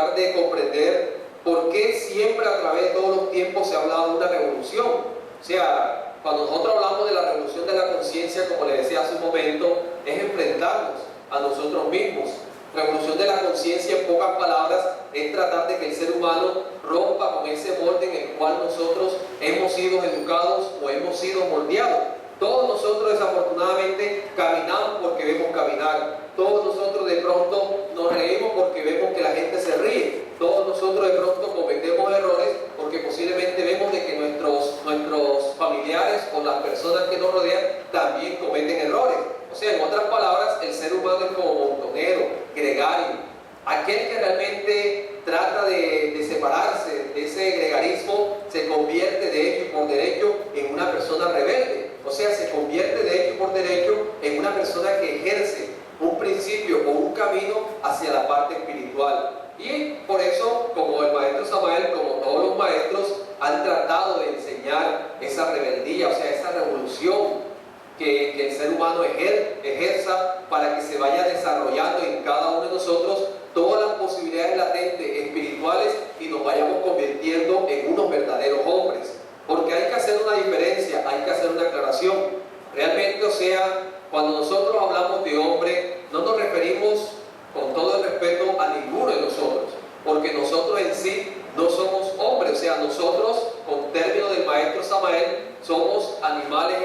tratar de comprender por qué siempre a través de todos los tiempos se ha hablado de una revolución. O sea, cuando nosotros hablamos de la revolución de la conciencia, como les decía hace un momento, es enfrentarnos a nosotros mismos. Revolución de la conciencia, en pocas palabras, es tratar de que el ser humano rompa con ese molde en el cual nosotros hemos sido educados o hemos sido moldeados. Todos nosotros desafortunadamente caminamos porque vemos caminar. Todos nosotros de pronto nos reímos porque vemos que la gente se ríe. Todos nosotros de pronto cometemos errores porque posiblemente vemos de que nuestros familiares o las personas que nos rodean también cometen errores. O sea, en otras palabras, el ser humano es como montonero, gregario. Aquel que realmente trata de separarse de ese gregarismo se convierte de hecho y por derecho en una persona rebelde. O sea, se convierte de hecho y por derecho en una persona que ejerce un principio o un camino hacia la parte espiritual. Y por eso, como el maestro Samael, como todos los maestros, han tratado de enseñar esa rebeldía, o sea, esa revolución que el ser humano ejerza para que se vaya desarrollando en cada uno de nosotros todas las posibilidades latentes espirituales y nos vayamos convirtiendo en unos verdaderos hombres. Porque hay que hacer una diferencia, hay que hacer una aclaración. Realmente, o sea, cuando nosotros hablamos de hombre, no nos referimos con todo el respeto a ninguno de nosotros, porque nosotros en sí no somos hombres, o sea, nosotros, con término del maestro Samael, somos animales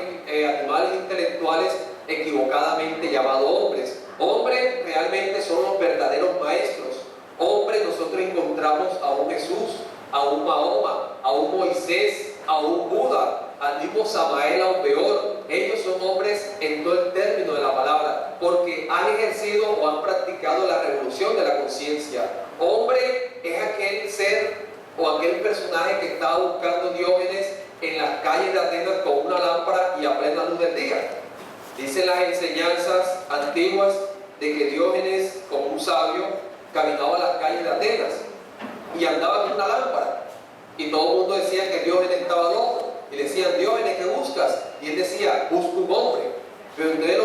intelectuales equivocadamente llamados hombres. Hombres realmente son los verdaderos maestros. Hombres nosotros encontramos a un Jesús, a un Mahoma, a un Moisés, a un Buda, al mismo Samael, a un Peor. Ellos son hombres en todo el término de la palabra, porque han ejercido o han practicado la revolución de la conciencia. Hombre es aquel ser o aquel personaje que estaba buscando Diógenes en las calles de Atenas con una lámpara y a plena luz del día. Dicen las enseñanzas antiguas de que Diógenes, como un sabio, caminaba a las calles de Atenas y andaba con una lámpara. Y todo el mundo decía que Diógenes estaba loco. Y le decían, Diógenes, ¿qué buscas? Y él decía, busco un hombre. Pero entre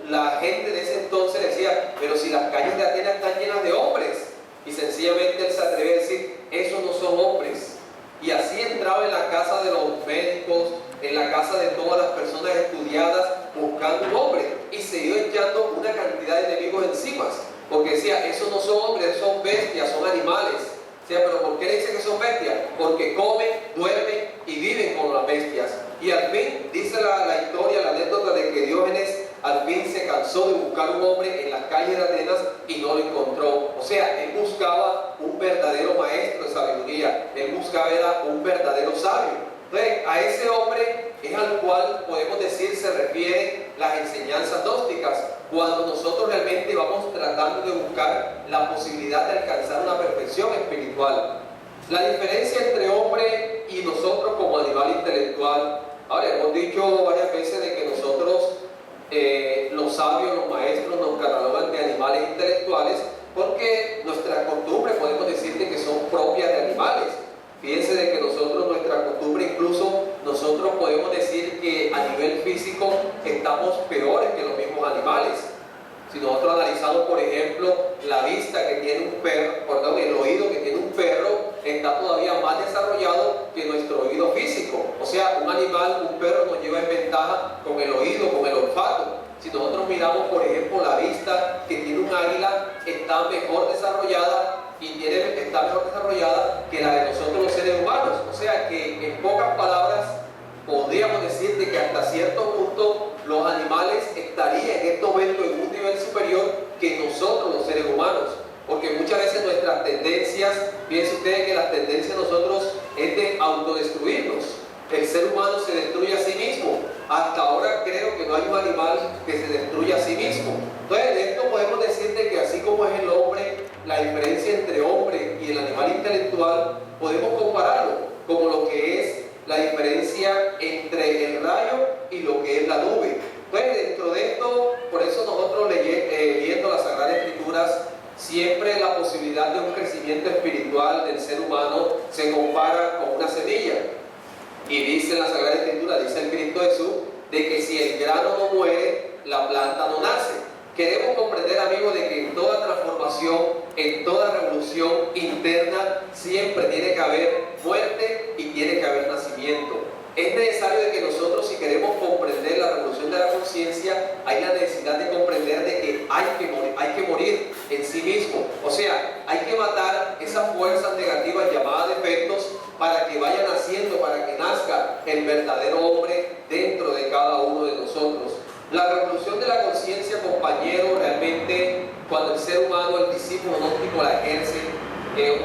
la gente de ese entonces decía, pero si las calles de Atenas están llenas de hombres. Y sencillamente él se atreve a decir, esos no son hombres. Y así entraba en la casa de los médicos, en la casa de todas las personas estudiadas, buscando un hombre. Y se iba echando una cantidad de enemigos encima. Porque decía, esos no son hombres, son bestias, son animales. O sea, pero ¿por qué le dice que son bestias? Porque comen, duermen y viven con las bestias. Y al fin, dice la historia, la anécdota de que Diógenes al fin se cansó de buscar un hombre en las calles de Atenas y no lo encontró. O sea, él buscaba un verdadero maestro de sabiduría. Él buscaba era un verdadero sabio. Entonces, a ese hombre es al cual podemos decir se refieren las enseñanzas gnósticas, cuando nosotros realmente vamos tratando de buscar la posibilidad de alcanzar una perfección espiritual. La diferencia entre hombre y nosotros como animal intelectual, ahora hemos dicho varias veces de que nosotros, los sabios, los maestros, nos catalogan de animales intelectuales porque nuestras costumbres podemos decir de que son propias de animales. Fíjense de que nosotros, nuestra costumbre, incluso nosotros podemos decir que a nivel físico estamos peores que los mismos animales. Si nosotros analizamos, por ejemplo, la vista que tiene un perro, perdón, el oído que tiene un perro, está todavía más desarrollado que nuestro oído físico. O sea, un animal, un perro nos lleva en ventaja con el oído, con el olfato. Si nosotros miramos, por ejemplo, la vista que tiene un águila, está mejor desarrollada y está mejor desarrollada que la de nosotros los seres humanos. O sea que, en pocas palabras, podríamos decir de que hasta cierto punto los animales estarían en este momento en un nivel superior que nosotros los seres humanos, porque muchas veces nuestras tendencias, piensen ustedes que las tendencias de nosotros es de autodestruirnos. El ser humano se destruye a sí mismo. Hasta ahora creo que no hay un animal que se destruya a sí mismo. Entonces, de esto podemos decir de que así como es el hombre, la diferencia entre hombre y el animal intelectual, podemos compararlo como lo que es la diferencia entre el rayo y lo que es la nube. Entonces, dentro de esto, por eso nosotros leyendo las Sagradas Escrituras, siempre la posibilidad de un crecimiento espiritual del ser humano se compara con una semilla. Y dice en la Sagrada Escritura, dice el Cristo Jesús, de que si el grano no muere, la planta no nace. Queremos comprender, amigos, de que en toda transformación, en toda revolución, revolución interna siempre tiene que haber muerte y tiene que haber nacimiento. Es necesario de que nosotros, si queremos comprender la revolución de la conciencia, hay la necesidad de comprender de que hay que morir en sí mismo. O sea, hay que matar esas fuerzas negativas llamadas defectos para que vaya naciendo, para que nazca el verdadero hombre dentro de cada uno de nosotros. La revolución de la conciencia, compañero, realmente cuando el ser humano, el discípulo gnóstico la ejerce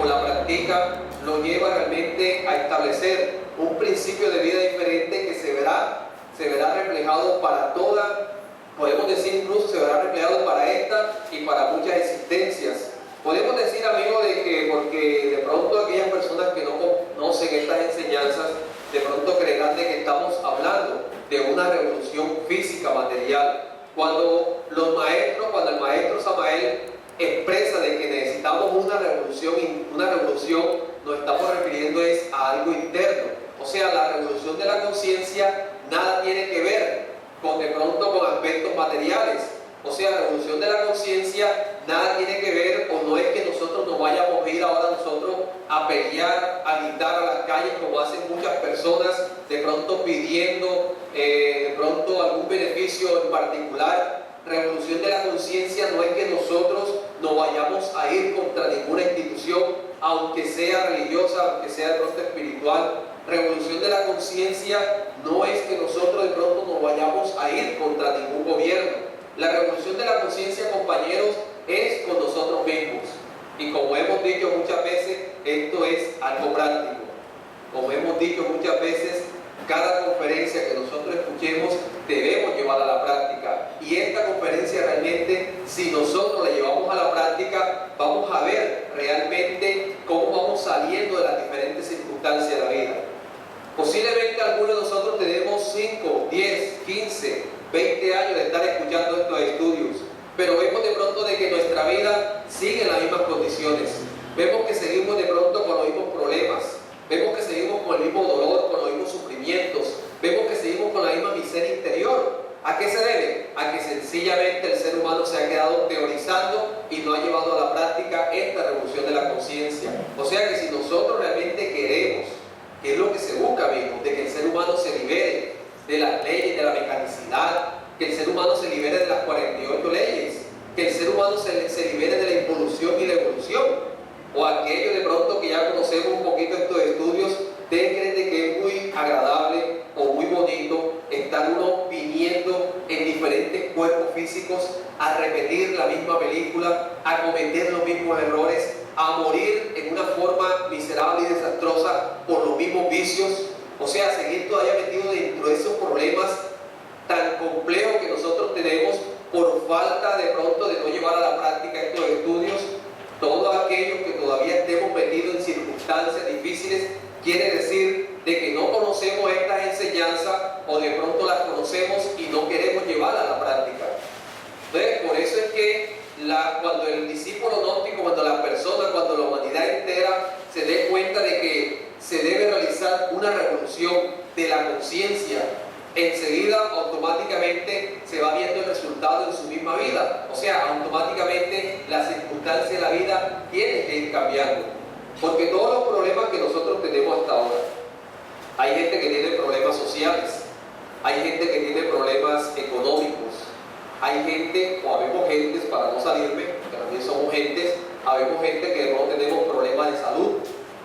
o la practica, lo lleva realmente a establecer un principio de vida diferente que se verá reflejado para toda, podemos decir incluso se verá reflejado para esta y para muchas existencias. Podemos decir, amigo, de que porque de pronto aquellas personas que no conocen estas enseñanzas, de pronto creerán de que estamos hablando de una revolución física, material. Cuando el maestro Samael expresa de que necesitamos una revolución, nos estamos refiriendo es a algo interno. O sea, la revolución de la conciencia nada tiene que ver de pronto con aspectos materiales. O sea, la revolución de la conciencia nada tiene que ver, o no es que nosotros nos vayamos a ir ahora nosotros a pelear, a gritar a las calles como hacen muchas personas, de pronto pidiendo de pronto algún beneficio en particular. Revolución de la conciencia no es que nosotros no vayamos a ir contra ninguna institución, aunque sea religiosa, aunque sea de pronto espiritual. Revolución de la conciencia no es que nosotros de pronto nos vayamos a ir contra ningún gobierno. La revolución de la conciencia, compañeros, es con nosotros mismos. Y como hemos dicho muchas veces, esto es algo práctico. Como hemos dicho muchas veces, cada conferencia que nosotros escuchemos debemos llevarla a la práctica. Y esta conferencia realmente, si nosotros la llevamos a la práctica, vamos a ver realmente cómo vamos saliendo de las diferentes circunstancias de la vida. Posiblemente algunos de nosotros tenemos 5, 10, 15, 20 años de estar escuchando estos estudios, pero vemos de pronto de que nuestra vida sigue en las mismas condiciones. Vemos que seguimos de pronto con los mismos problemas, vemos que seguimos con el mismo dolor, con los mismos sufrimientos, vemos que seguimos con la misma miseria interior. ¿A qué se debe? A que sencillamente el ser humano se ha quedado teorizando y no ha llevado a la práctica esta revolución de la conciencia. O sea que si nosotros realmente queremos, que es lo que se busca, amigos, de que el ser humano se libere de las leyes, de la mecanicidad, que el ser humano se libere de las 48 leyes, que el ser humano se libere de la involución y la evolución, o aquello de pronto que ya conocemos un poquito estos estudios, ¿ustedes creen de que es muy agradable o muy bonito estar uno viniendo en diferentes cuerpos físicos a repetir la misma película, a cometer los mismos errores, a morir en una forma miserable y desastrosa por los mismos vicios? O sea, seguir todavía metido dentro de esos problemas tan complejos que nosotros tenemos por falta de pronto de no llevar a la práctica estos estudios. Todos aquellos que todavía estemos metidos en circunstancias difíciles, quiere decir de que no conocemos estas enseñanzas o de pronto las conocemos y no queremos llevarlas a la práctica. Entonces, por eso es que cuando el discípulo gnóstico, cuando la persona, cuando la humanidad entera se dé cuenta de que se debe realizar una revolución de la conciencia, enseguida automáticamente se va viendo el resultado en su misma vida. O sea, automáticamente las circunstancias de la vida tienen que ir cambiando. Porque todos los problemas que nosotros tenemos hasta ahora, hay gente que tiene problemas sociales, hay gente que tiene problemas económicos, hay gente, o habemos gentes, para no salirme, porque también somos gentes, habemos gente que no tenemos problemas de salud,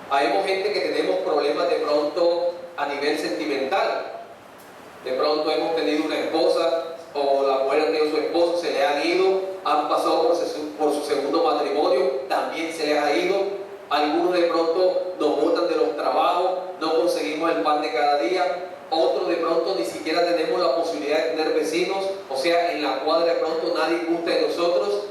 habemos gente que tenemos problemas de pronto a nivel sentimental. De pronto hemos tenido una esposa o la mujer ha tenido su esposo, se le han ido, han pasado por su segundo matrimonio, también se les ha ido. Algunos de pronto nos botan de los trabajos, no conseguimos el pan de cada día. Otros de pronto ni siquiera tenemos la posibilidad de tener vecinos, o sea, en la cuadra de pronto nadie gusta de nosotros.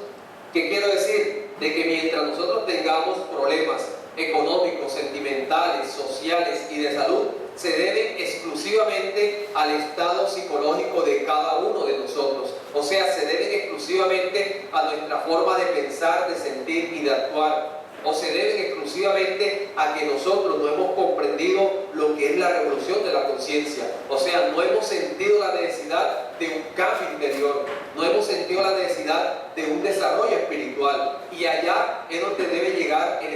¿Qué quiero decir? De que mientras nosotros tengamos problemas económicos, sentimentales, sociales y de salud, se deben exclusivamente al estado psicológico de cada uno de nosotros. O sea, se deben exclusivamente a nuestra forma de pensar, de sentir y de actuar. O se deben exclusivamente a que nosotros no hemos comprendido lo que es la revolución de la conciencia. O sea, no hemos sentido la necesidad de un cambio interior, no hemos sentido la necesidad de un desarrollo espiritual. Y allá es donde debe llegar el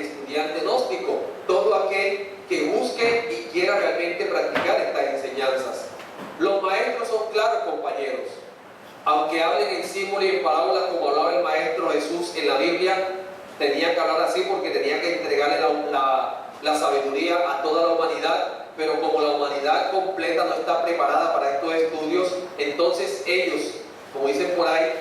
símbolos y en parábolas, como hablaba el Maestro Jesús en la Biblia. Tenía que hablar así porque tenía que entregarle la sabiduría a toda la humanidad, pero como la humanidad completa no está preparada para estos estudios, entonces ellos, como dicen por ahí,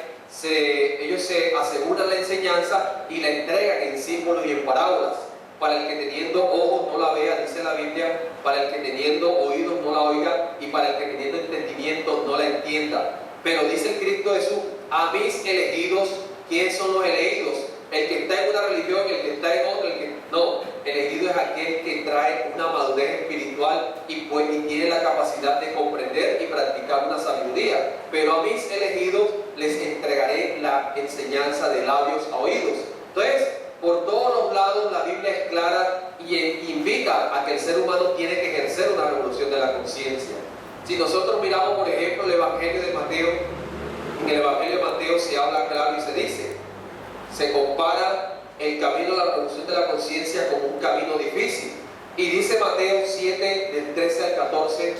ellos se aseguran la enseñanza y la entregan en símbolos y en parábolas. Para el que teniendo ojos no la vea, dice la Biblia, para el que teniendo oídos no la oiga, y para el que teniendo entendimiento no la entienda. Pero dice el Cristo Jesús: a mis elegidos. ¿Quiénes son los elegidos? El que está en una religión, el que está en otra, no. Elegido es aquel que trae una madurez espiritual y tiene la capacidad de comprender y practicar una sabiduría. Pero a mis elegidos les entregaré la enseñanza de labios a oídos. Entonces, por todos los lados la Biblia es clara y invita a que el ser humano tiene que ejercer una revolución de la conciencia. Si nosotros miramos, por ejemplo, el Evangelio de Mateo, en el Evangelio de Mateo se habla claro y se dice, se compara el camino de la revolución de la conciencia como un camino difícil. Y dice Mateo 7, del 13 al 14,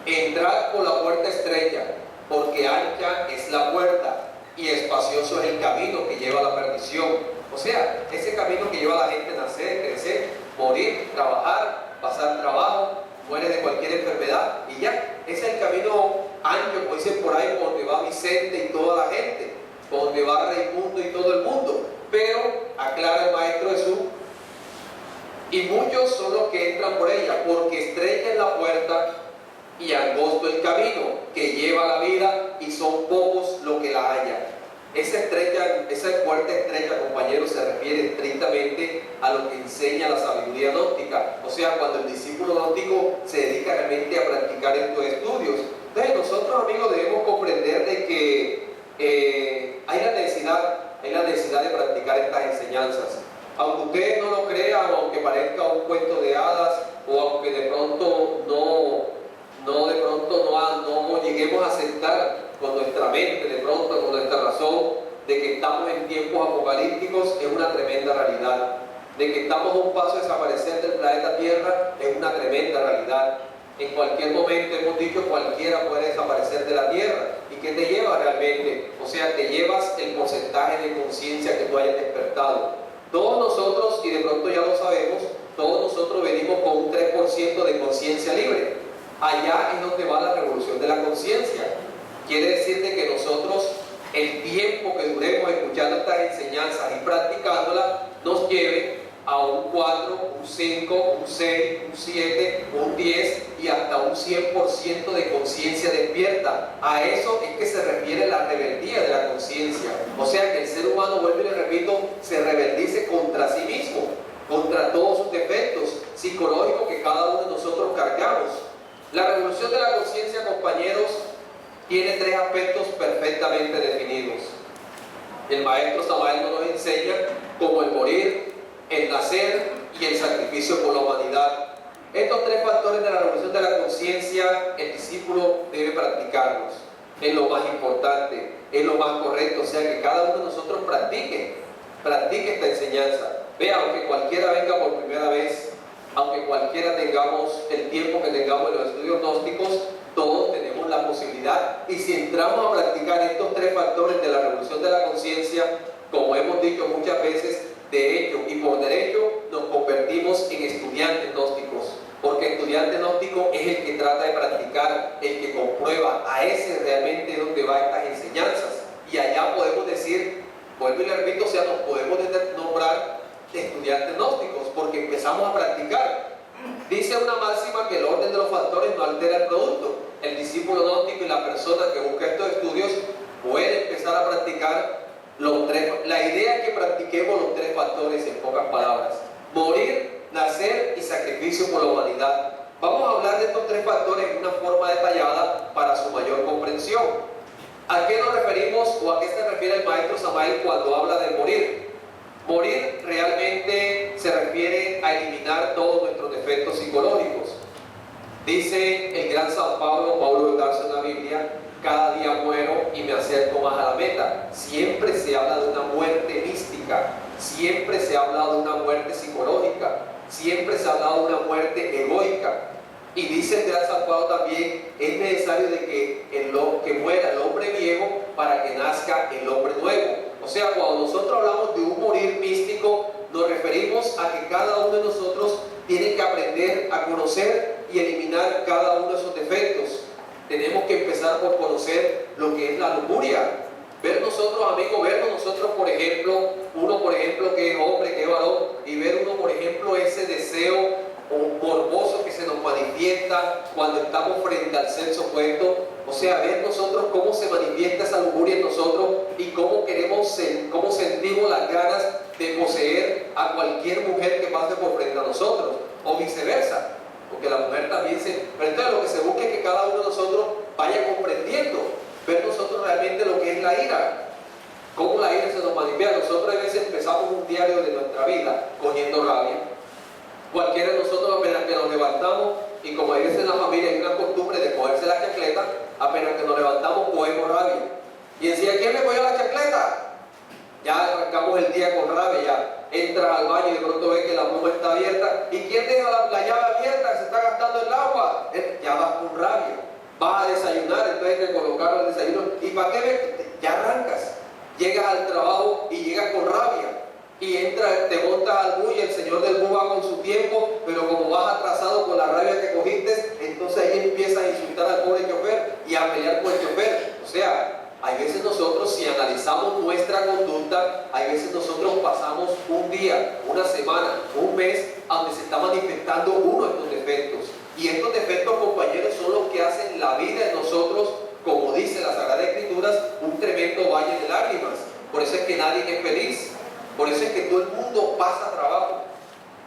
entrad por la puerta estrecha, porque ancha es la puerta y espacioso es el camino que lleva a la perdición. O sea, ese camino que lleva a la gente a nacer, crecer, morir, trabajar, pasar trabajo, muere de cualquier enfermedad y ya. Ese es el camino ancho, como dicen por ahí, por donde va Vicente y toda la gente, por donde va Raimundo y todo el mundo. Pero, aclara el Maestro Jesús, y muchos son los que entran por ella, porque estrecha es la puerta y angosto el camino que lleva a la vida, y son pocos los que la hallan. Esa puerta estrecha, compañeros, se refiere estrictamente a lo que enseña la sabiduría gnóstica. O sea, cuando el discípulo gnóstico se dedica realmente a practicar estos estudios. Entonces, nosotros, amigos, debemos comprender de que hay la necesidad de practicar estas enseñanzas. Aunque ustedes no lo crean, aunque parezca un cuento de hadas, o aunque de pronto no lleguemos a aceptar con nuestra mente, de pronto con nuestra razón, de que estamos en tiempos apocalípticos, es una tremenda realidad. De que estamos a un paso de desaparecer del planeta Tierra, es una tremenda realidad. En cualquier momento, hemos dicho, cualquiera puede desaparecer de la Tierra. ¿Y qué te lleva realmente? O sea, te llevas el porcentaje de conciencia que tú hayas despertado. Todos nosotros, y de pronto ya lo sabemos, todos nosotros venimos con un 3% de conciencia libre. Allá es donde va la revolución de la conciencia. Quiere decirte que nosotros, el tiempo que duremos escuchando estas enseñanzas y practicándolas, nos lleve a un 4, un 5, un 6, un 7, un 10 y hasta un 100% de conciencia despierta. A eso es que se refiere la rebeldía de la conciencia. O sea que el ser humano, vuelvo y le repito, se rebeldice contra sí mismo, contra todos sus defectos psicológicos que cada uno de nosotros cargamos. La revolución de la conciencia, compañeros, tiene 3 aspectos perfectamente definidos. El Maestro Samael nos enseña como el morir, el nacer y el sacrificio por la humanidad. Estos 3 factores de la revolución de la conciencia, el discípulo debe practicarlos. Es lo más importante, es lo más correcto. O sea, que cada uno de nosotros practique esta enseñanza. Vea, aunque cualquiera venga por primera vez, aunque cualquiera tengamos el tiempo que tengamos en los estudios gnósticos, todos tenemos la posibilidad. Y si entramos a practicar estos 3 factores de la revolución de la conciencia, como hemos dicho muchas veces, de hecho y por derecho nos convertimos en estudiantes gnósticos, porque estudiante gnóstico es el que trata de practicar, el que comprueba. A ese realmente donde va estas enseñanzas, y allá podemos decir, vuelvo y le repito, o sea, nos podemos nombrar estudiantes gnósticos porque empezamos a practicar. Dice una máxima que el orden de los factores no altera el producto. El discípulo gnóstico y la persona que busca estos estudios puede empezar a practicar los 3. La idea es que practiquemos los 3 factores, en pocas palabras: morir, nacer y sacrificio por la humanidad. Vamos a hablar de estos 3 factores en una forma detallada para su mayor comprensión. ¿A qué nos referimos o a qué se refiere el Maestro Samael cuando habla de morir? Morir realmente se refiere a eliminar todos nuestros defectos psicológicos. Dice el gran San Pablo de Tarso en la Biblia: cada día muero y me acerco más a la meta. Siempre se habla de una muerte mística, siempre se habla de una muerte psicológica, siempre se ha hablado de una muerte egoica. Y dice el gran San Pablo también: es necesario de que muera el hombre viejo para que nazca el hombre nuevo. O sea, cuando nosotros hablamos de un morir místico, nos referimos a que cada uno de nosotros tiene que aprender a conocer y eliminar cada uno de esos defectos. Tenemos que empezar por conocer lo que es la lujuria. Ver nosotros, amigos, vernos nosotros, por ejemplo, uno, por ejemplo, que es hombre, que es varón, y ver uno, por ejemplo, ese deseo morboso que se nos manifiesta cuando estamos frente al sexo opuesto. O sea, ver nosotros cómo se manifiesta esa lujuria en nosotros y cómo cómo sentimos las ganas de poseer a cualquier mujer que pase por frente a nosotros, o viceversa, porque la mujer también pero entonces lo que se busca es que cada uno de nosotros vaya comprendiendo, ver nosotros realmente lo que es la ira, cómo la ira se nos manifiesta. Nosotros a veces empezamos un diario de nuestra vida cogiendo rabia. Cualquiera de nosotros, apenas que nos levantamos, y como hay veces en la familia hay una costumbre de cogerse la chancleta, apenas que nos levantamos cogemos rabia. Y decía, ¿quién me cogió la chancleta? Ya arrancamos el día con rabia, ya entras al baño y de pronto ves que la bomba está abierta. ¿Y quién deja la llave abierta? Que se está gastando el agua. Ya vas con rabia. Vas a desayunar, entonces hay que colocar el desayuno. ¿Y para qué? Ya arrancas. Llegas al trabajo y llegas con rabia. Y te montas al bus y el señor del bus va con su tiempo, pero como vas atrasado con la rabia que cogiste, entonces ahí empiezas a insultar al pobre chofer y a pelear con el chofer. O sea, hay veces nosotros, si analizamos nuestra conducta, hay veces nosotros pasamos un día, una semana, un mes, donde se está manifestando uno de estos defectos. Y estos defectos, compañeros, son los que hacen la vida de nosotros, como dice la Sagrada Escrituras, un tremendo valle de lágrimas. Por eso es que nadie es feliz. Por eso es que todo el mundo pasa trabajo.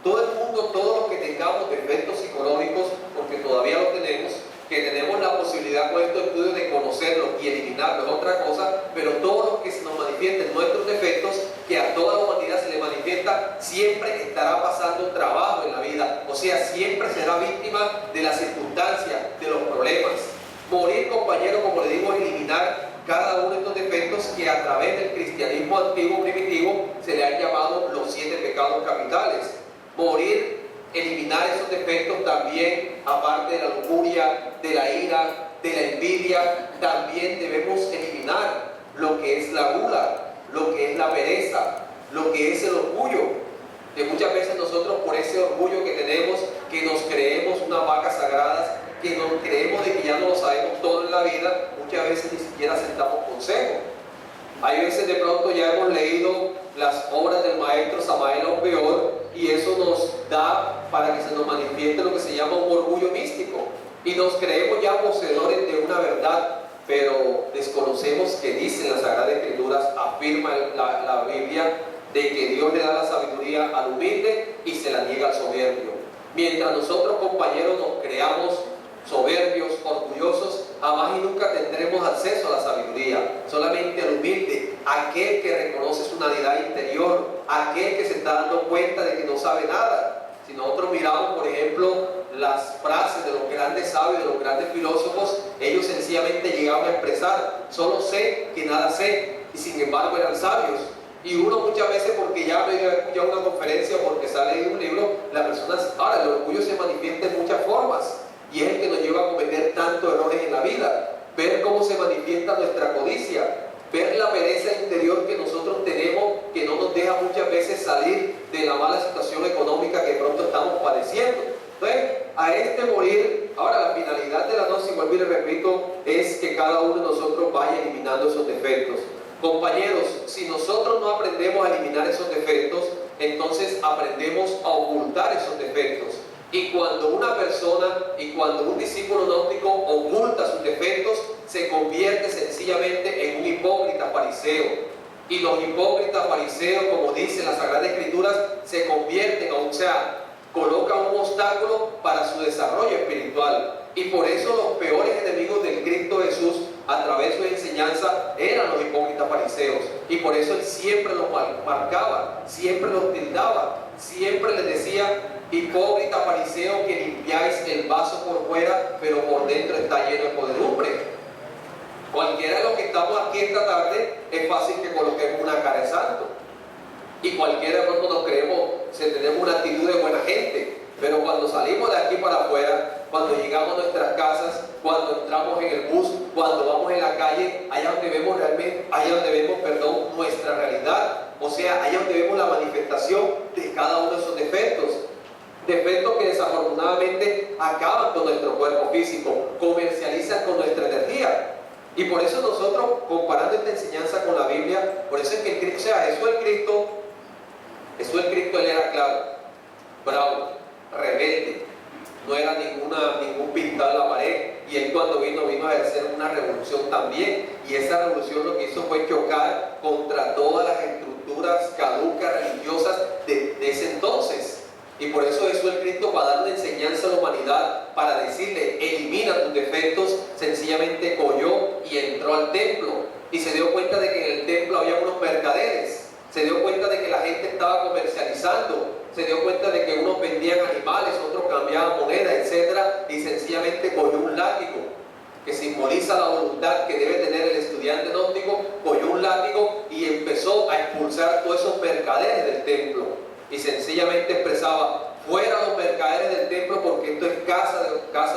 Todo el mundo, todos los que tengamos defectos psicológicos, porque todavía lo tenemos, que tenemos la posibilidad con estos estudios de conocerlos y eliminarlos, es otra cosa, pero todos los que se nos manifiesten nuestros defectos, que a toda la humanidad se le manifiesta, siempre estará pasando trabajo en la vida. O sea, siempre será víctima de las circunstancias, de los problemas. Morir, compañero, como le digo, es eliminar cada uno de estos defectos que a través del cristianismo antiguo primitivo se le han llamado los 7 pecados capitales. Morir, eliminar esos defectos también, aparte de la lujuria, de la ira, de la envidia, también debemos eliminar lo que es la gula, lo que es la pereza, lo que es el orgullo, que muchas veces nosotros por ese orgullo que tenemos, que nos creemos unas vacas sagradas, que nos creemos de que ya no lo sabemos todo en la vida, muchas veces ni siquiera aceptamos consejo. Hay veces de pronto ya hemos leído las obras del maestro Samael Aun Weor y eso nos da para que se nos manifieste lo que se llama un orgullo místico y nos creemos ya poseedores de una verdad, pero desconocemos que dicen las Sagradas Escrituras, afirma la Biblia, de que Dios le da la sabiduría al humilde y se la niega al soberbio. Mientras nosotros, compañeros, nos creamos soberbios, orgullosos, jamás y nunca tendremos acceso a la sabiduría. Solamente el humilde, aquel que reconoce su humanidad interior, aquel que se está dando cuenta de que no sabe nada. Si nosotros miramos, por ejemplo, las frases de los grandes sabios, de los grandes filósofos, ellos sencillamente llegaban a expresar, solo sé que nada sé, y sin embargo eran sabios. Y uno muchas veces, porque ya me dio escuchado una conferencia, porque se ha leído un libro, las personas, ahora el orgullo se manifiesta en muchas formas, y es el que nos lleva a cometer tantos errores en la vida. Ver cómo se manifiesta nuestra codicia, ver la pereza interior que nosotros tenemos, que no nos deja muchas veces salir de la mala situación económica que pronto estamos padeciendo. Entonces, a este morir, ahora la finalidad de la noche, vuelvo y le repito, es que cada uno de nosotros vaya eliminando esos defectos. Compañeros, si nosotros no aprendemos a eliminar esos defectos, entonces aprendemos a ocultar esos defectos. Y cuando una persona y cuando un discípulo gnóstico oculta sus defectos, se convierte sencillamente en un hipócrita fariseo. Y los hipócritas fariseos, como dicen las Sagradas Escrituras, se convierten, o sea, colocan un obstáculo para su desarrollo espiritual. Y por eso los peores enemigos del Cristo Jesús, a través de su enseñanza, eran los hipócritas fariseos. Y por eso él siempre los marcaba, siempre los tildaba, siempre les decía: hipócrita fariseo, que limpiáis el vaso por fuera, pero por dentro está lleno de podredumbre. Cualquiera de los que estamos aquí esta tarde, es fácil que coloquemos una cara de santo. Y cualquiera de nosotros nos creemos, tenemos una actitud de buena gente. Pero cuando salimos de aquí para afuera, cuando llegamos a nuestras casas, cuando entramos en el bus, cuando vamos en la calle, allá donde vemos realmente, nuestra realidad. O sea, allá donde vemos la manifestación de cada uno de esos defectos. Defectos que desafortunadamente acaban con nuestro cuerpo físico, comercializan con nuestra energía. Y por eso nosotros, comparando esta enseñanza con la Biblia, por eso es que Jesús el Cristo, él era claro, bravo, rebelde, no era ningún pintado en la pared, y él cuando vino a ejercer una revolución también, y esa revolución lo que hizo fue chocar contra todas las estructuras caducas religiosas de ese entonces. Y por eso Jesús el Cristo, para dar una enseñanza a la humanidad, para decirle, elimina tus defectos, sencillamente cogió y entró al templo, y se dio cuenta de que en el templo había unos mercaderes, se dio cuenta de que la gente estaba comercializando, se dio cuenta de que unos vendían animales, otros cambiaban monedas, etc. Y sencillamente cogió un látigo, que simboliza la voluntad que debe tener el estudiante gnóstico, cogió un látigo y empezó a expulsar todos esos mercaderes del templo. Y sencillamente expresaba, fuera los mercaderes del templo, porque esto es casa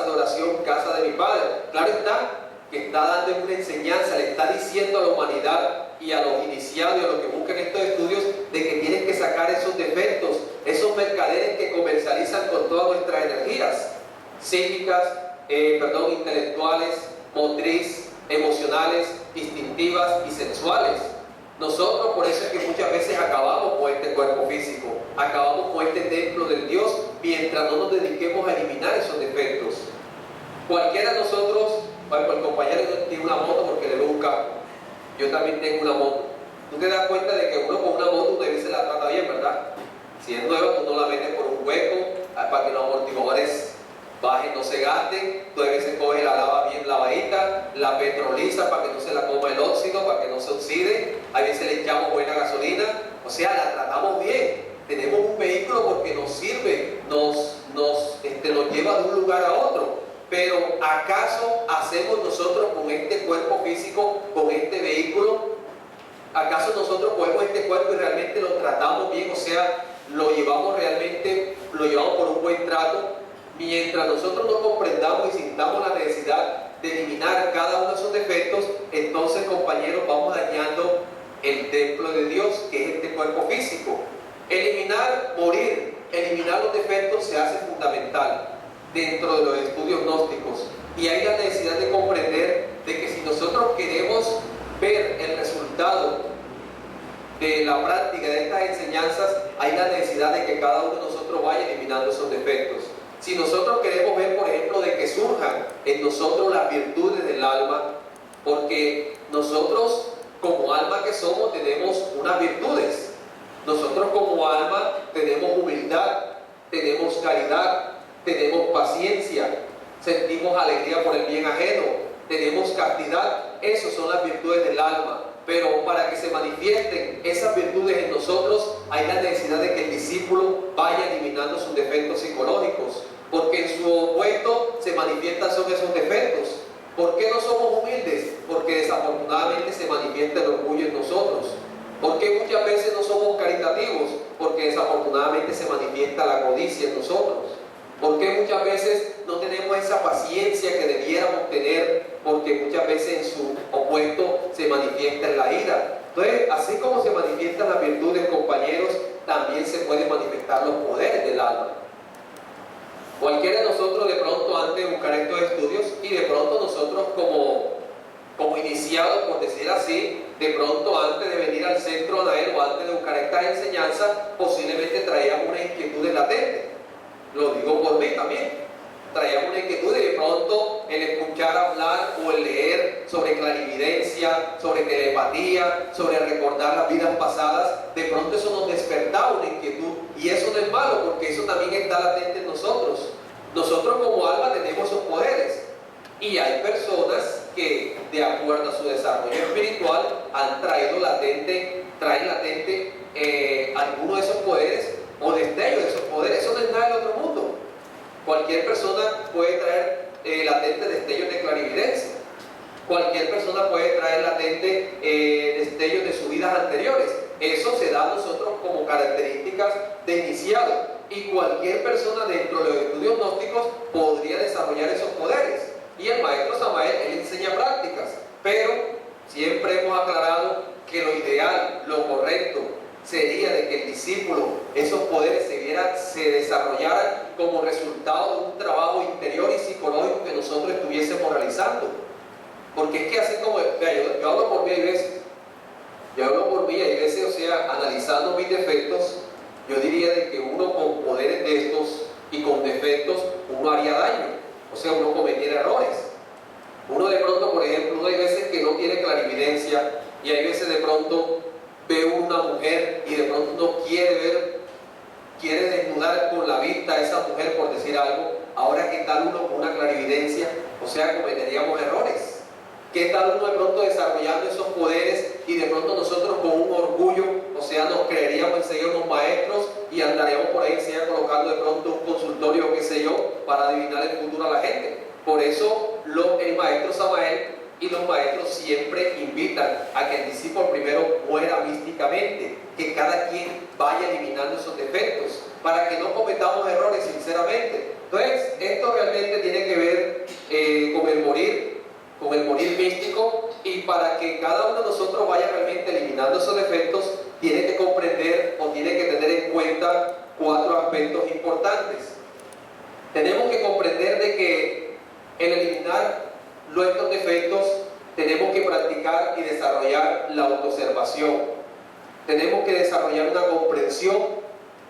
de oración, casa de mi Padre. Claro está, que está dando una enseñanza, le está diciendo a la humanidad y a los iniciados y a los que buscan estos estudios, de que tienen que sacar esos defectos, esos mercaderes que comercializan con todas nuestras energías psíquicas, intelectuales, motriz, emocionales, instintivas y sexuales. Nosotros por eso es que muchas veces acabamos con este cuerpo físico, acabamos con este templo del Dios, mientras no nos dediquemos a eliminar esos defectos. Cualquiera de nosotros, el compañero tiene una moto porque le ve un carro, yo también tengo una moto. Tú te das cuenta de que uno con una moto a veces la trata bien, ¿verdad? Si es nueva, tú no la metes por un hueco para que los amortiguadores bajen, no se gasten. Tú a veces coges la lava bien lavadita, la petroliza para que no se la coma el óxido, para que no se oxide. A veces le echamos buena gasolina, o sea, la tratamos bien. Tenemos un vehículo porque nos sirve, nos lleva de un lugar a otro. Pero ¿acaso hacemos nosotros con este cuerpo físico, con este vehículo? ¿Acaso nosotros cogemos este cuerpo y realmente lo tratamos bien? O sea, lo llevamos por un buen trato. Mientras nosotros no comprendamos y sintamos la necesidad de eliminar cada uno de esos defectos, entonces, compañeros, vamos dañando el templo de Dios, que es este cuerpo físico. Eliminar los defectos se hace fundamental dentro de los estudios gnósticos. Y hay la necesidad de comprender de que si nosotros queremos ver el resultado de la práctica de estas enseñanzas, hay la necesidad de que cada uno de nosotros vaya eliminando esos defectos. Si nosotros queremos ver, por ejemplo, de que surjan en nosotros las virtudes del alma, porque nosotros como alma que somos tenemos unas virtudes. Nosotros como alma tenemos humildad, tenemos caridad, tenemos paciencia, sentimos alegría por el bien ajeno, tenemos castidad. Esas son las virtudes del alma. Pero para que se manifiesten esas virtudes en nosotros, hay la necesidad de que el discípulo vaya eliminando sus defectos psicológicos, porque en su opuesto se manifiestan son esos defectos. ¿Por qué no somos humildes? Porque desafortunadamente se manifiesta el orgullo en nosotros. ¿Por qué muchas veces no somos caritativos? Porque desafortunadamente se manifiesta la codicia en nosotros. ¿Por qué muchas veces no tenemos esa paciencia que debiéramos tener? Porque muchas veces en su opuesto se manifiesta en la ira. Entonces, así como se manifiestan las virtudes, compañeros, también se pueden manifestar los poderes del alma. Cualquiera de nosotros de pronto antes de buscar estos estudios, y de pronto nosotros como iniciados, por decir así, de pronto antes de venir al centro Anael o antes de buscar estas enseñanzas, posiblemente traíamos una inquietud latente. Lo digo por mí también. Traíamos una inquietud y de pronto el escuchar hablar o el leer sobre clarividencia, sobre telepatía, sobre recordar las vidas pasadas, de pronto eso nos despertaba una inquietud, y eso no es malo porque eso también está latente en nosotros. Nosotros como alma tenemos esos poderes, y hay personas que de acuerdo a su desarrollo espiritual traen latente alguno de esos poderes o destellos de esos poderes. Eso no es nada del otro mundo. Cualquier persona puede traer latente destellos de clarividencia. Cualquier persona puede traer latente destellos de sus vidas anteriores. Eso se da a nosotros como características de iniciado, y cualquier persona dentro de los estudios gnósticos podría desarrollar esos poderes. Y el maestro Samael, él enseña prácticas, pero siempre hemos aclarado que lo ideal, lo correcto, sería de que el discípulo, esos poderes se desarrollaran como resultado de un trabajo interior y psicológico que nosotros estuviésemos realizando. Porque es que así como, vea, yo hablo por mí, hay veces, o sea, analizando mis defectos, yo diría de que uno con poderes de estos y con defectos, uno haría daño, o sea, uno cometiera errores. Uno de pronto, por ejemplo, hay veces que no tiene clarividencia, y hay veces de pronto ve una mujer y de pronto no quiere desnudar con la vista a esa mujer, por decir algo. Ahora, ¿qué tal uno con una clarividencia? O sea, cometeríamos errores. ¿Qué tal uno de pronto desarrollando esos poderes y de pronto nosotros con un orgullo, o sea, nos creeríamos enseguida unos maestros y andaríamos por ahí enseguida colocando de pronto un consultorio, qué sé yo, para adivinar el futuro a la gente? Por eso el maestro Samael y los maestros siempre invitan a que el discípulo primero muera místicamente, que cada quien vaya eliminando esos defectos, para que no cometamos errores sinceramente. Entonces, esto realmente tiene que ver con el morir místico, y para que cada uno de nosotros vaya realmente eliminando esos defectos, tiene que comprender o tiene que tener en cuenta 4 aspectos importantes. Tenemos que comprender de que el eliminar nuestros defectos tenemos que practicar y desarrollar la autoobservación. Tenemos que desarrollar una comprensión,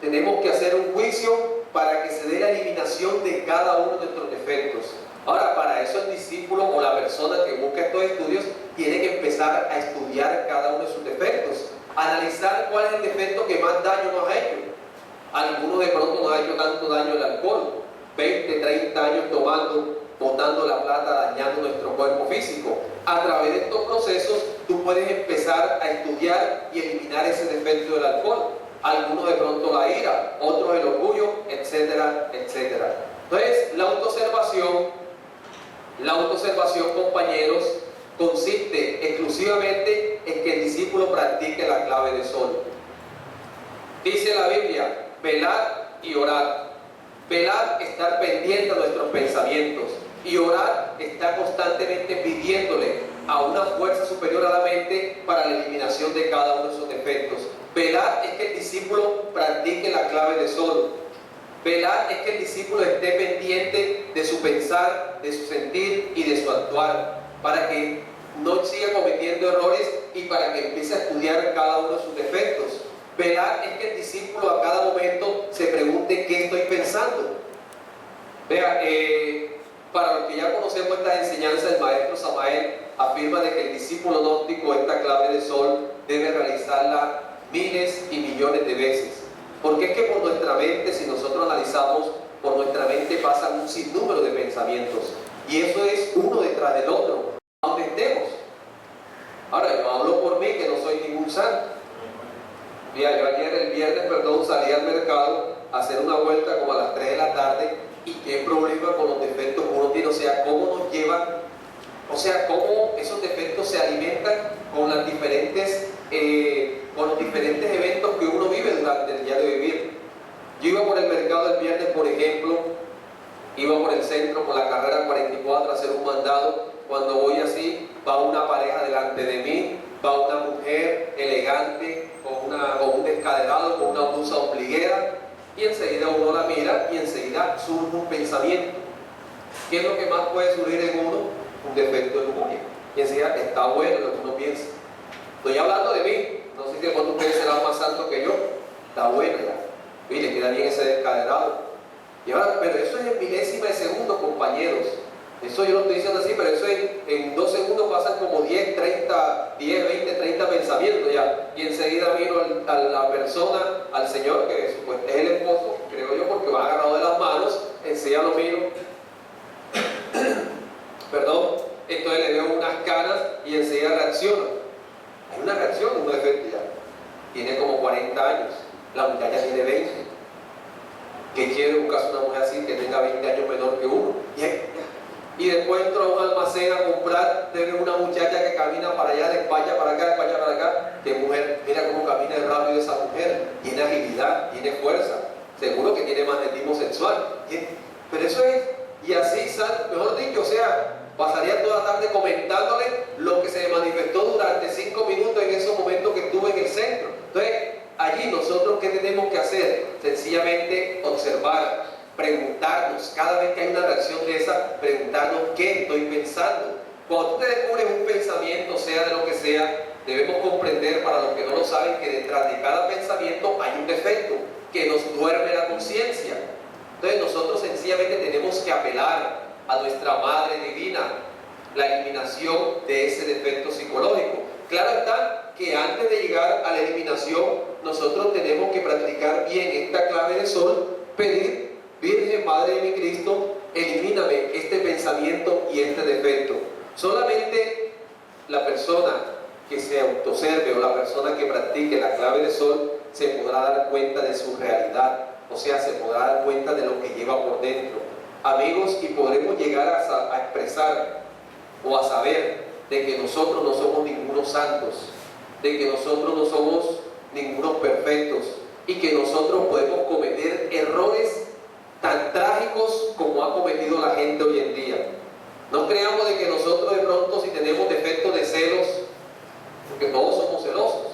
tenemos que hacer un juicio para que se dé la eliminación de cada uno de nuestros defectos. Ahora, para eso el discípulo o la persona que busca estos estudios tiene que empezar a estudiar cada uno de sus defectos, analizar cuál es el defecto que más daño nos ha hecho. Algunos de pronto nos ha hecho tanto daño el alcohol, 20, 30 años tomando, botando la plata, dañando nuestro cuerpo físico. A través de estos procesos tú puedes empezar a estudiar y eliminar ese defecto del alcohol. Algunos de pronto la ira, otros el orgullo, etcétera, etcétera. Entonces, la autoobservación, compañeros, consiste exclusivamente en que el discípulo practique la clave de sol. Dice la Biblia, velad y orad. Velad, estar pendiente a nuestros pensamientos, y orar, está constantemente pidiéndole a una fuerza superior a la mente para la eliminación de cada uno de sus defectos. Velar es que el discípulo practique la clave de sol. Velar es que el discípulo esté pendiente de su pensar, de su sentir y de su actuar, para que no siga cometiendo errores y para que empiece a estudiar cada uno de sus defectos. Velar es que el discípulo a cada momento se pregunte qué estoy pensando. Vea, para los que ya conocemos estas enseñanzas, el maestro Samael afirma de que el discípulo gnóstico esta clave de sol debe realizarla miles y millones de veces. Porque es que por nuestra mente, si nosotros analizamos, por nuestra mente pasan un sinnúmero de pensamientos, y eso es uno detrás del otro, aunque estemos. Ahora, yo hablo por mí, que no soy ningún santo. Mira, yo el viernes, salí al mercado a hacer una vuelta como a las 3 de la tarde, y qué problema con los defectos que uno tiene, o sea, cómo nos llevan, o sea, cómo esos defectos se alimentan con los diferentes eventos que uno vive durante el día de vivir. Yo iba por el mercado el viernes, por ejemplo, iba por el centro, por la carrera 44 a hacer un mandado. Cuando voy así, va una pareja delante de mí, va una mujer elegante, con un descaderado, con una blusa ombliguera, y enseguida uno la mira y enseguida surge un pensamiento. ¿Qué es lo que más puede surgir en uno? Un defecto de lujuria. Y enseguida está bueno lo que uno piensa. Estoy hablando de mí, no sé si de pronto ustedes serán más santos que yo. Está bueno ya. Y le queda bien ese descaderado. Y ahora, pero eso es en milésima de segundo, compañeros. Eso yo lo estoy diciendo así, pero eso en 2 segundos pasan como 10, 20, 30 pensamientos ya. Y enseguida miro a la persona, al señor, que pues, es el esposo, creo yo, porque va agarrado de las manos, enseguida lo miro. Perdón, entonces le veo unas caras y enseguida reacciona. Hay una reacción, un defecto ya. Tiene como 40 años, la muchacha tiene 20. ¿Qué quiere buscarse una mujer así que tenga 20 años menor que uno? Y después entro a un almacén a comprar, tengo una muchacha que camina para allá, de España para acá, de España para acá. qué mujer, mira cómo camina rápido esa mujer, tiene agilidad, tiene fuerza, seguro que tiene magnetismo sexual. Pero eso es, y así, mejor dicho, o sea, pasaría toda la tarde comentándole lo que se manifestó durante 5 minutos en esos momentos que estuve en el centro. Entonces, allí nosotros, ¿qué tenemos que hacer? Sencillamente observar, preguntarnos, cada vez que hay una reacción de esa, preguntarnos qué estoy pensando. Cuando tú te descubres un pensamiento, sea de lo que sea, debemos comprender, para los que no lo saben, que detrás de cada pensamiento hay un defecto que nos duerme la conciencia. Entonces nosotros sencillamente tenemos que apelar a nuestra Madre Divina, la eliminación de ese defecto psicológico. Claro está que antes de llegar a la eliminación, nosotros tenemos que practicar bien esta clave de sol, pedir: Virgen Madre de mi Cristo, elimíname este pensamiento y este defecto. Solamente la persona que se autoobserve o la persona que practique la clave de sol se podrá dar cuenta de su realidad, o sea, se podrá dar cuenta de lo que lleva por dentro. Amigos, y podremos llegar a expresar o a saber de que nosotros no somos ningunos santos, de que nosotros no somos ningunos perfectos y que nosotros podemos cometer errores tan trágicos como ha cometido la gente hoy en día. No creamos de que nosotros de pronto, si tenemos defectos de celos, porque todos somos celosos,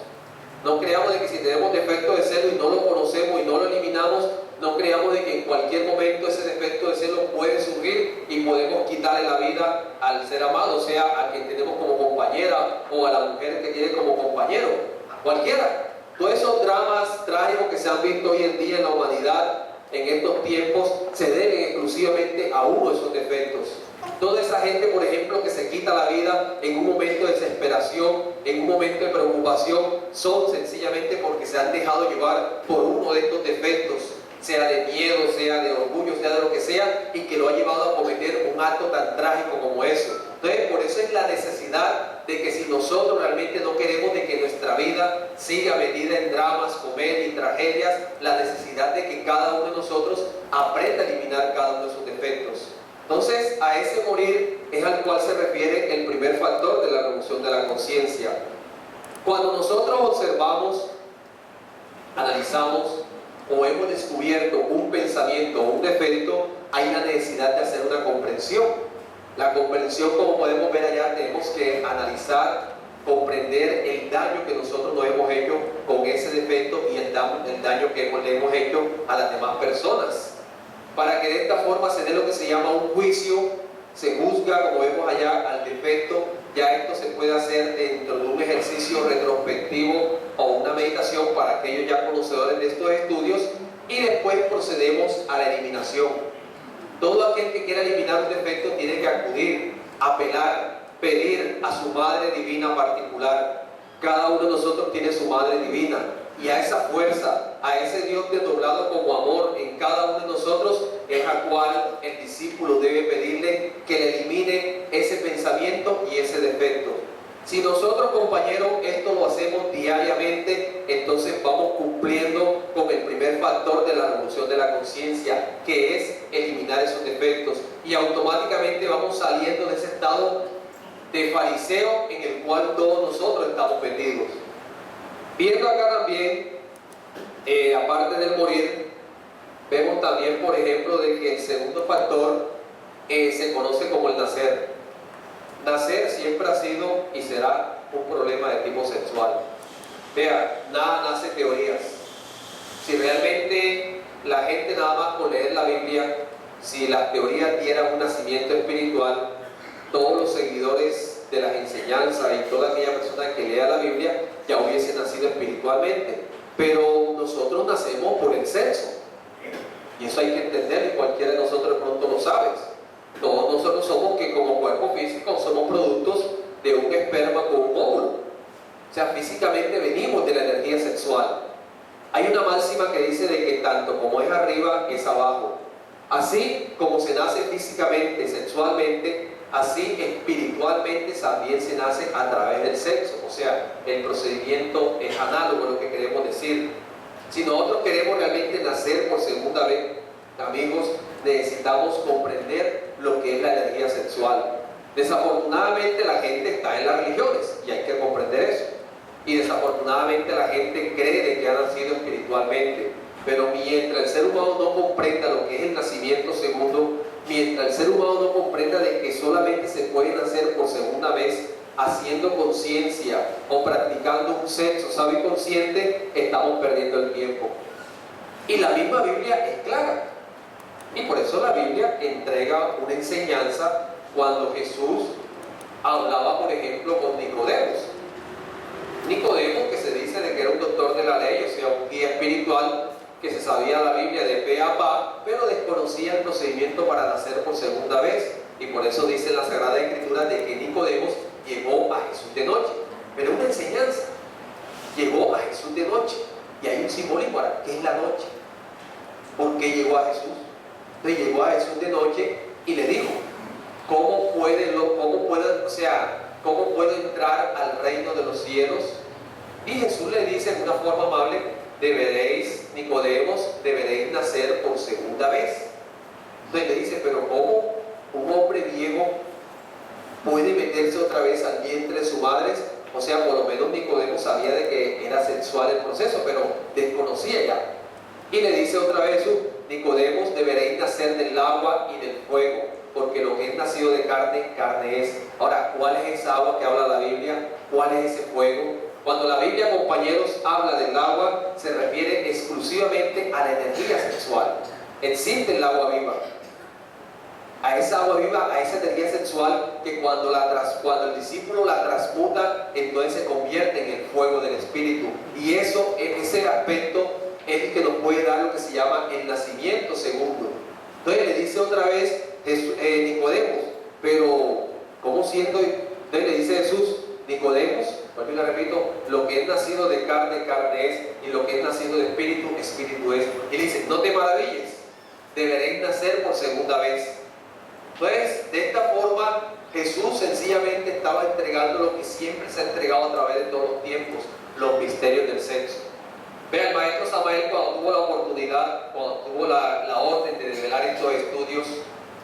no creamos de que si tenemos defectos de celo y no lo conocemos y no lo eliminamos, no creamos de que en cualquier momento ese defecto de celo puede surgir y podemos quitarle la vida al ser amado, o sea, a quien tenemos como compañera o a la mujer que tiene como compañero, a cualquiera. Todos esos dramas trágicos que se han visto hoy en día en la humanidad, en estos tiempos, se deben exclusivamente a uno de esos defectos. Toda esa gente, por ejemplo, que se quita la vida en un momento de desesperación, en un momento de preocupación, son sencillamente porque se han dejado llevar por uno de estos defectos, sea de miedo, sea de orgullo, sea de lo que sea, y que lo ha llevado a cometer un acto tan trágico como eso. Entonces, por eso es la necesidad de que si nosotros realmente no queremos de que nuestra vida siga metida en dramas, comedia y tragedias, la necesidad de que cada uno de nosotros aprenda a eliminar cada uno de sus defectos. Entonces, a ese morir es al cual se refiere el primer factor de la revolución de la conciencia. Cuando nosotros observamos, analizamos o hemos descubierto un pensamiento o un defecto, hay la necesidad de hacer una comprensión. La comprensión, como podemos ver allá, tenemos que analizar, comprender el daño que nosotros nos hemos hecho con ese defecto y el daño que le hemos hecho a las demás personas, para que de esta forma se dé lo que se llama un juicio, se juzga, como vemos allá, al defecto. Ya esto se puede hacer dentro de un ejercicio retrospectivo o una meditación para aquellos ya conocedores de estos estudios, y después procedemos a la eliminación. Todo aquel que quiera eliminar un defecto tiene que acudir, apelar, pedir a su Madre Divina particular. Cada uno de nosotros tiene su Madre Divina, y a esa fuerza, a ese Dios desdoblado como amor en cada uno de nosotros, es al cual el discípulo debe pedirle que le elimine ese pensamiento y ese defecto. Si nosotros, compañeros, esto lo hacemos diariamente, entonces vamos cumpliendo con el primer factor de la revolución de la conciencia, que es eliminar esos defectos, y automáticamente vamos saliendo de ese estado de fariseo en el cual todos nosotros estamos metidos. Viendo acá también, aparte del morir, vemos también, por ejemplo, de que el segundo factor se conoce como el nacer. Nacer siempre ha sido y será un problema de tipo sexual. Vea, nada nace teorías. Si realmente la gente nada más con leer la Biblia, si las teorías dieran un nacimiento espiritual, todos los seguidores de las enseñanzas y toda aquella persona que lea la Biblia ya hubiese nacido espiritualmente. Pero nosotros nacemos por el sexo, y eso hay que entender, y cualquiera de nosotros de pronto lo sabe. Todos nosotros somos, que como cuerpo físico, somos productos de un esperma con un óvulo. O sea, físicamente venimos de la energía sexual. Hay una máxima que dice de que tanto como es arriba, es abajo. Así como se nace físicamente, sexualmente, así espiritualmente también se nace a través del sexo. O sea, el procedimiento es análogo a lo que queremos decir. Si nosotros queremos realmente nacer por segunda vez, amigos, necesitamos comprender lo que es la energía sexual. Desafortunadamente la gente está en las religiones, y hay que comprender eso. Y desafortunadamente la gente cree de que ha nacido espiritualmente. Pero mientras el ser humano no comprenda lo que es el nacimiento segundo, mientras el ser humano no comprenda de que solamente se puede nacer por segunda vez, haciendo conciencia o practicando un sexo sabio y consciente, estamos perdiendo el tiempo. Y la misma Biblia es clara. Y por eso la Biblia entrega una enseñanza cuando Jesús hablaba, por ejemplo, con Nicodemos. Nicodemo, que se dice de que era un doctor de la ley, o sea, un guía espiritual, que se sabía la Biblia de pe a pa, pero desconocía el procedimiento para nacer por segunda vez. Y por eso dice en la Sagrada Escritura de que Nicodemos llegó a Jesús de noche. Pero una enseñanza, llegó a Jesús de noche. Y hay un simbólico para qué es la noche. ¿Por qué llegó a Jesús? Entonces llegó a Jesús de noche y le dijo, ¿cómo puedo entrar al reino de los cielos? Y Jesús le dice en una forma amable, Nicodemos, deberéis nacer por segunda vez. Entonces le dice, pero ¿cómo un hombre viejo puede meterse otra vez al vientre de su madre? O sea, por lo menos Nicodemo sabía de que era sexual el proceso, pero desconocía ya. Y le dice otra vez, Nicodemos, deberéis nacer del agua y del fuego, porque lo que es nacido de carne, carne es. Ahora, ¿cuál es esa agua que habla la Biblia? ¿Cuál es ese fuego? Cuando la Biblia, compañeros, habla del agua, se refiere exclusivamente a la energía sexual. Existe el agua viva. A esa agua viva, a esa energía sexual que cuando el discípulo la transmuta, entonces se convierte en el fuego del Espíritu. Y ese aspecto es el que nos puede dar lo que se llama el nacimiento segundo. Entonces le dice otra vez Nicodemos, pero ¿cómo siendo? Entonces le dice Jesús, Nicodemos, vuelvo y le repito, lo que es nacido de carne, carne es, y lo que es nacido de espíritu, espíritu es. Y le dice, no te maravilles, deberéis nacer por segunda vez. Entonces, de esta forma, Jesús sencillamente estaba entregando lo que siempre se ha entregado a través de todos los tiempos, los misterios del sexo. Vea, el maestro Samael, cuando tuvo la oportunidad, cuando tuvo la orden de develar estos estudios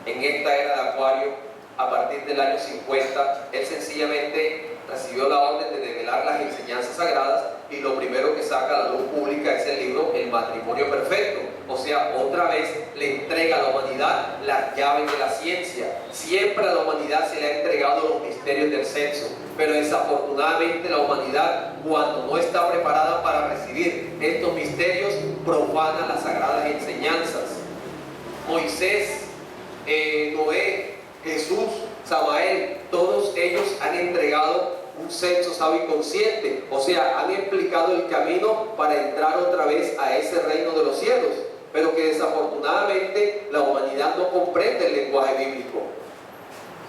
en esta era de Acuario, a partir del año 50, él sencillamente recibió la orden de develar las enseñanzas sagradas y lo primero que saca a la luz pública es el libro El Matrimonio Perfecto. O sea, otra vez le entrega a la humanidad las llaves de la ciencia. Siempre a la humanidad se le ha entregado los misterios del sexo, pero desafortunadamente la humanidad, cuando no está preparada para recibir estos misterios, profana las sagradas enseñanzas. Moisés, Noé, Jesús, Samael, todos ellos han entregado un sexo sabio y consciente, o sea, han explicado el camino para entrar otra vez a ese reino de los cielos, pero que desafortunadamente la humanidad no comprende el lenguaje bíblico.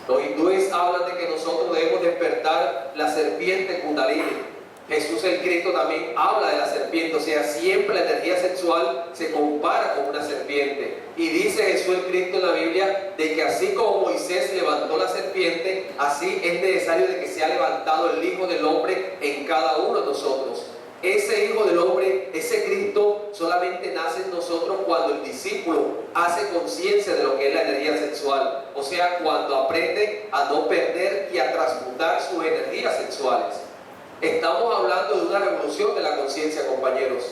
Los hindúes hablan de que nosotros debemos despertar la serpiente Kundalini. Jesús el Cristo también habla de la serpiente, o sea, siempre la energía sexual se compara con una serpiente. Y dice Jesús el Cristo en la Biblia de que así como Moisés levantó la serpiente, así es necesario de que sea levantado el Hijo del Hombre en cada uno de nosotros. Ese Hijo del Hombre, ese Cristo, solamente nace en nosotros cuando el discípulo hace conciencia de lo que es la energía sexual. O sea, cuando aprende a no perder y a transmutar sus energías sexuales. Estamos hablando de una revolución de la conciencia, compañeros.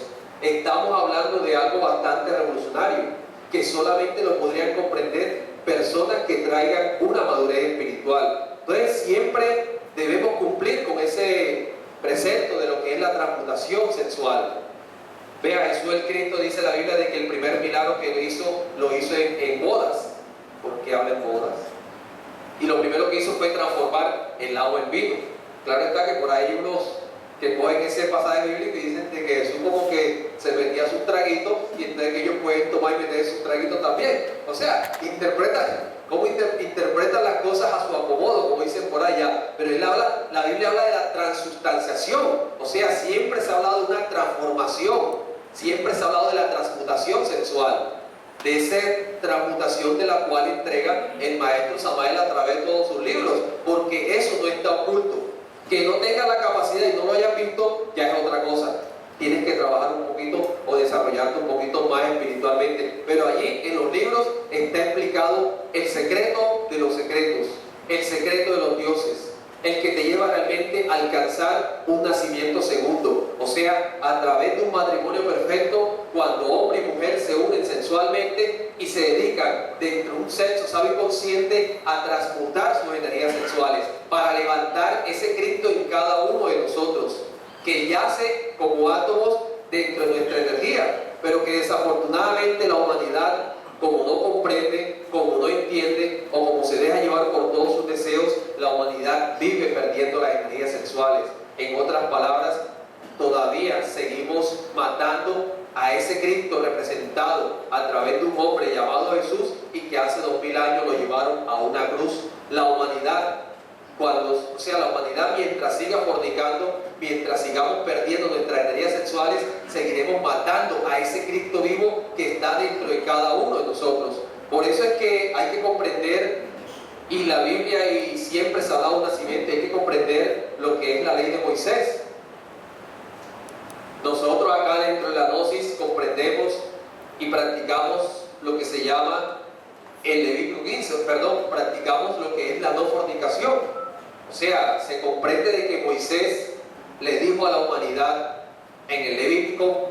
Estamos hablando de algo bastante revolucionario, que solamente lo podrían comprender personas que traigan una madurez espiritual. Entonces siempre debemos cumplir con ese precepto de lo que es la transmutación sexual. Vea, Jesús el Cristo dice en la Biblia de que el primer milagro que lo hizo en bodas. ¿Por qué habla en bodas? Y lo primero que hizo fue transformar el agua en vino. Claro está que por ahí hay unos que cogen ese pasaje bíblico y dicen de que Jesús como que se metía sus traguitos y entonces que ellos pueden tomar y meter sus traguitos también. O sea, interpretan las cosas a su acomodo, como dicen por allá. Pero la Biblia habla de la transustanciación. O sea, siempre se ha hablado de una transformación. Siempre se ha hablado de la transmutación sexual. De esa transmutación de la cual entrega el maestro Samael a través de todos sus libros. Porque eso no está oculto. Que no tengas la capacidad y no lo hayas visto, ya es otra cosa. Tienes que trabajar un poquito o desarrollarte un poquito más espiritualmente. Pero allí en los libros está explicado el secreto de los secretos, el secreto de los dioses, el que te lleva lleva realmente a alcanzar un nacimiento segundo. O sea, a través de un matrimonio perfecto, cuando hombre y mujer se unen sensualmente y se dedican dentro de un sexo sabio y consciente a transmutar sus energías sexuales para levantar ese Cristo en cada uno de nosotros, que yace como átomos dentro de nuestra energía, pero que desafortunadamente la humanidad, como no comprende, como no entiende o como se deja llevar por todos sus deseos, la humanidad vive perdiendo las energías sexuales. En otras palabras, todavía seguimos matando a ese Cristo representado a través de un hombre llamado Jesús y que hace 2000 años lo llevaron a una cruz. La humanidad, la humanidad mientras siga fornicando, mientras sigamos perdiendo nuestras energías sexuales, seguiremos matando a ese Cristo vivo que está dentro de cada uno de nosotros. Por eso es que hay que comprender, y la Biblia y siempre se ha dado un nacimiento, hay que comprender lo que es la ley de Moisés. Nosotros acá dentro de la Gnosis comprendemos y practicamos lo que se llama el Levítico 15, practicamos lo que es la no fornicación. O sea, se comprende de que Moisés le dijo a la humanidad en el Levítico,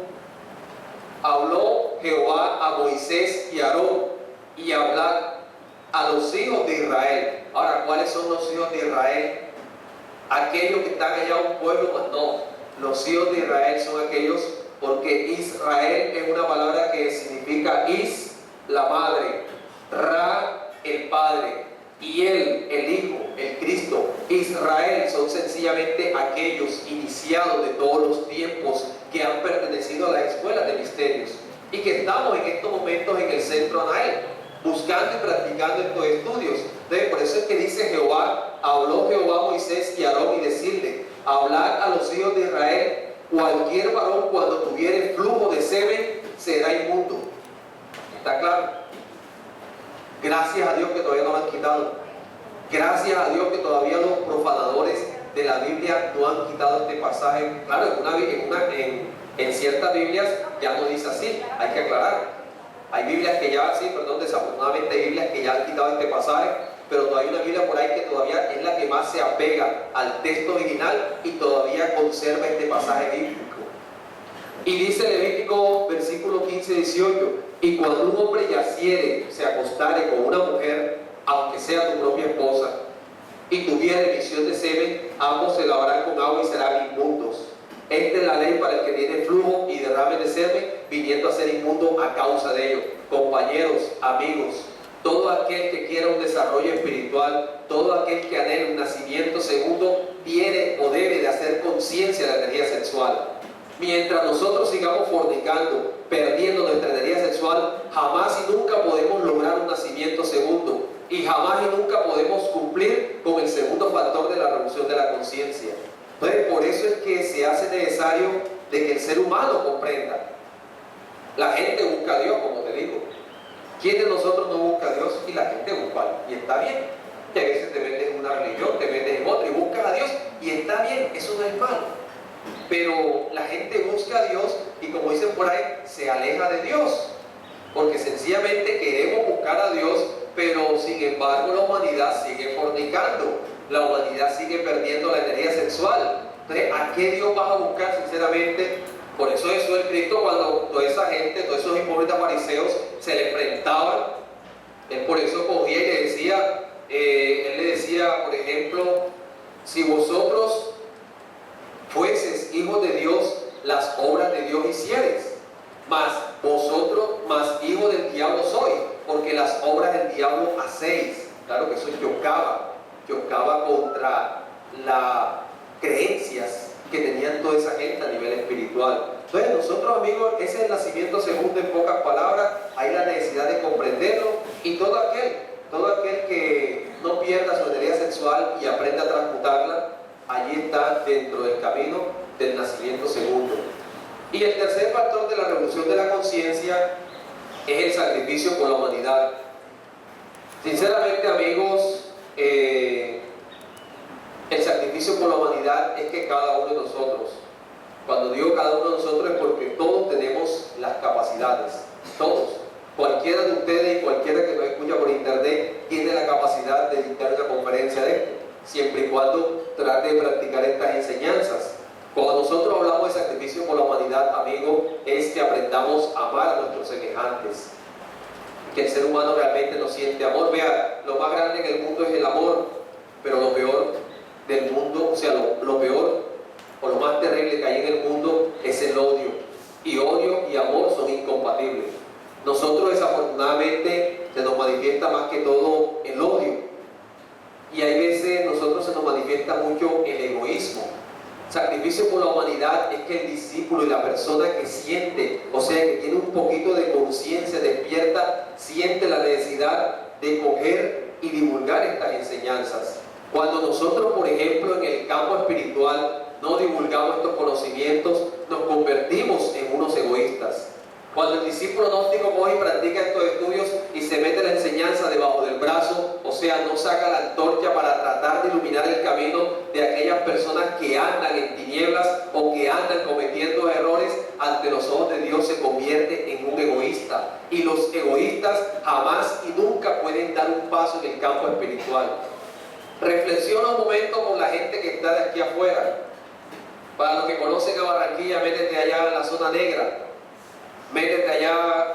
habló Jehová a Moisés y a Aarón y hablar a los hijos de Israel. Ahora, ¿cuáles son los hijos de Israel? Aquellos que están allá un pueblo más no. Los hijos de Israel son aquellos, porque Israel es una palabra que significa Is, la madre, Ra, el padre, y él, el hijo, el Cristo. Israel son sencillamente aquellos iniciados de todos los tiempos que han pertenecido a las escuelas de misterios y que estamos en estos momentos en el centro Anael, buscando y practicando estos estudios. Entonces, por eso es que dice Jehová, habló Jehová a Moisés y a Aarón y decirle, hablar a los hijos de Israel, cualquier varón cuando tuviere flujo de semen será inmundo. ¿Está claro? Gracias a Dios que todavía no lo han quitado. Gracias a Dios que todavía los profanadores de la Biblia no han quitado este pasaje. Claro, en ciertas Biblias ya no dice así, hay que aclarar. Hay Biblias que ya, desafortunadamente hay Biblias que ya han quitado este pasaje, pero todavía hay una Biblia por ahí que todavía es la que más se apega al texto original y todavía conserva este pasaje bíblico. Y dice Levítico versículo 15-18, y cuando un hombre yaciere, se acostare con una mujer, aunque sea tu propia esposa, y tuviera emisión de semen, ambos se lavarán con agua y serán inmundos. Esta es la ley para el que tiene flujo y derrame de semen, viniendo a ser inmundo a causa de ello. Compañeros, amigos, todo aquel que quiera un desarrollo espiritual, todo aquel que anhele un nacimiento segundo, tiene o debe de hacer conciencia de la energía sexual. Mientras nosotros sigamos fornicando, perdiendo nuestra energía sexual, jamás y nunca podemos lograr un nacimiento segundo. Y jamás y nunca podemos cumplir con el segundo factor de la revolución de la conciencia. Entonces, por eso es que se hace necesario de que el ser humano comprenda. La gente busca a Dios, como te digo. ¿Quién de nosotros no busca a Dios? Y la gente busca, y está bien. Y a veces te metes en una religión, te metes en otra y buscas a Dios, y está bien, eso no es malo. Pero la gente busca a Dios y, como dicen por ahí, se aleja de Dios. Porque sencillamente queremos buscar a Dios, pero sin embargo la humanidad sigue fornicando. La humanidad sigue perdiendo la energía sexual. Entonces, ¿a qué Dios vas a buscar sinceramente? Por eso Jesús el Cristo, cuando toda esa gente, todos esos hipócritas fariseos se le enfrentaban, él por eso cogía y le decía, por ejemplo, si vosotros fueseis hijos de Dios, las obras de Dios hiciereis, mas vosotros, más hijos del diablo sois, porque las obras del diablo hacéis. Claro que eso chocaba contra las creencias que tenían toda esa gente a nivel espiritual. Entonces nosotros, amigos, ese es el nacimiento segundo, en pocas palabras. Hay la necesidad de comprenderlo, y todo aquel que no pierda su energía sexual y aprenda a transmutarla, allí está dentro del camino del nacimiento segundo. Y el tercer factor de la revolución de la conciencia es el sacrificio por la humanidad. Sinceramente, amigos, el sacrificio por la humanidad es que cada uno de nosotros, cuando digo cada uno de nosotros es porque todos tenemos las capacidades, todos, cualquiera de ustedes y cualquiera que nos escucha por internet tiene la capacidad de dictar una conferencia de esto, siempre y cuando tratar de practicar estas enseñanzas. Cuando nosotros hablamos de sacrificio por la humanidad, amigo, es que aprendamos a amar a nuestros semejantes. Que el ser humano realmente no siente amor. Vea, lo más grande en el mundo es el amor, pero lo peor del mundo, o sea, lo peor o lo más terrible que hay en el mundo es el odio. Y odio y amor son incompatibles. Nosotros desafortunadamente se nos manifiesta más que todo el odio. Y hay veces nosotros se nos manifiesta mucho el egoísmo. Sacrificio por la humanidad es que el discípulo y la persona que siente, o sea, que tiene un poquito de conciencia despierta, siente la necesidad de coger y divulgar estas enseñanzas. Cuando nosotros, por ejemplo, en el campo espiritual no divulgamos estos conocimientos, nos convertimos en unos egoístas. Cuando el discípulo gnóstico coge y practica estos estudios y se mete la enseñanza debajo del brazo, o sea, no saca la antorcha para tratar de iluminar el camino de aquellas personas que andan en tinieblas o que andan cometiendo errores, ante los ojos de Dios se convierte en un egoísta. Y los egoístas jamás y nunca pueden dar un paso en el campo espiritual. Reflexiona un momento con la gente que está de aquí afuera. Para los que conocen a Barranquilla, métete allá en la zona negra. Métete allá,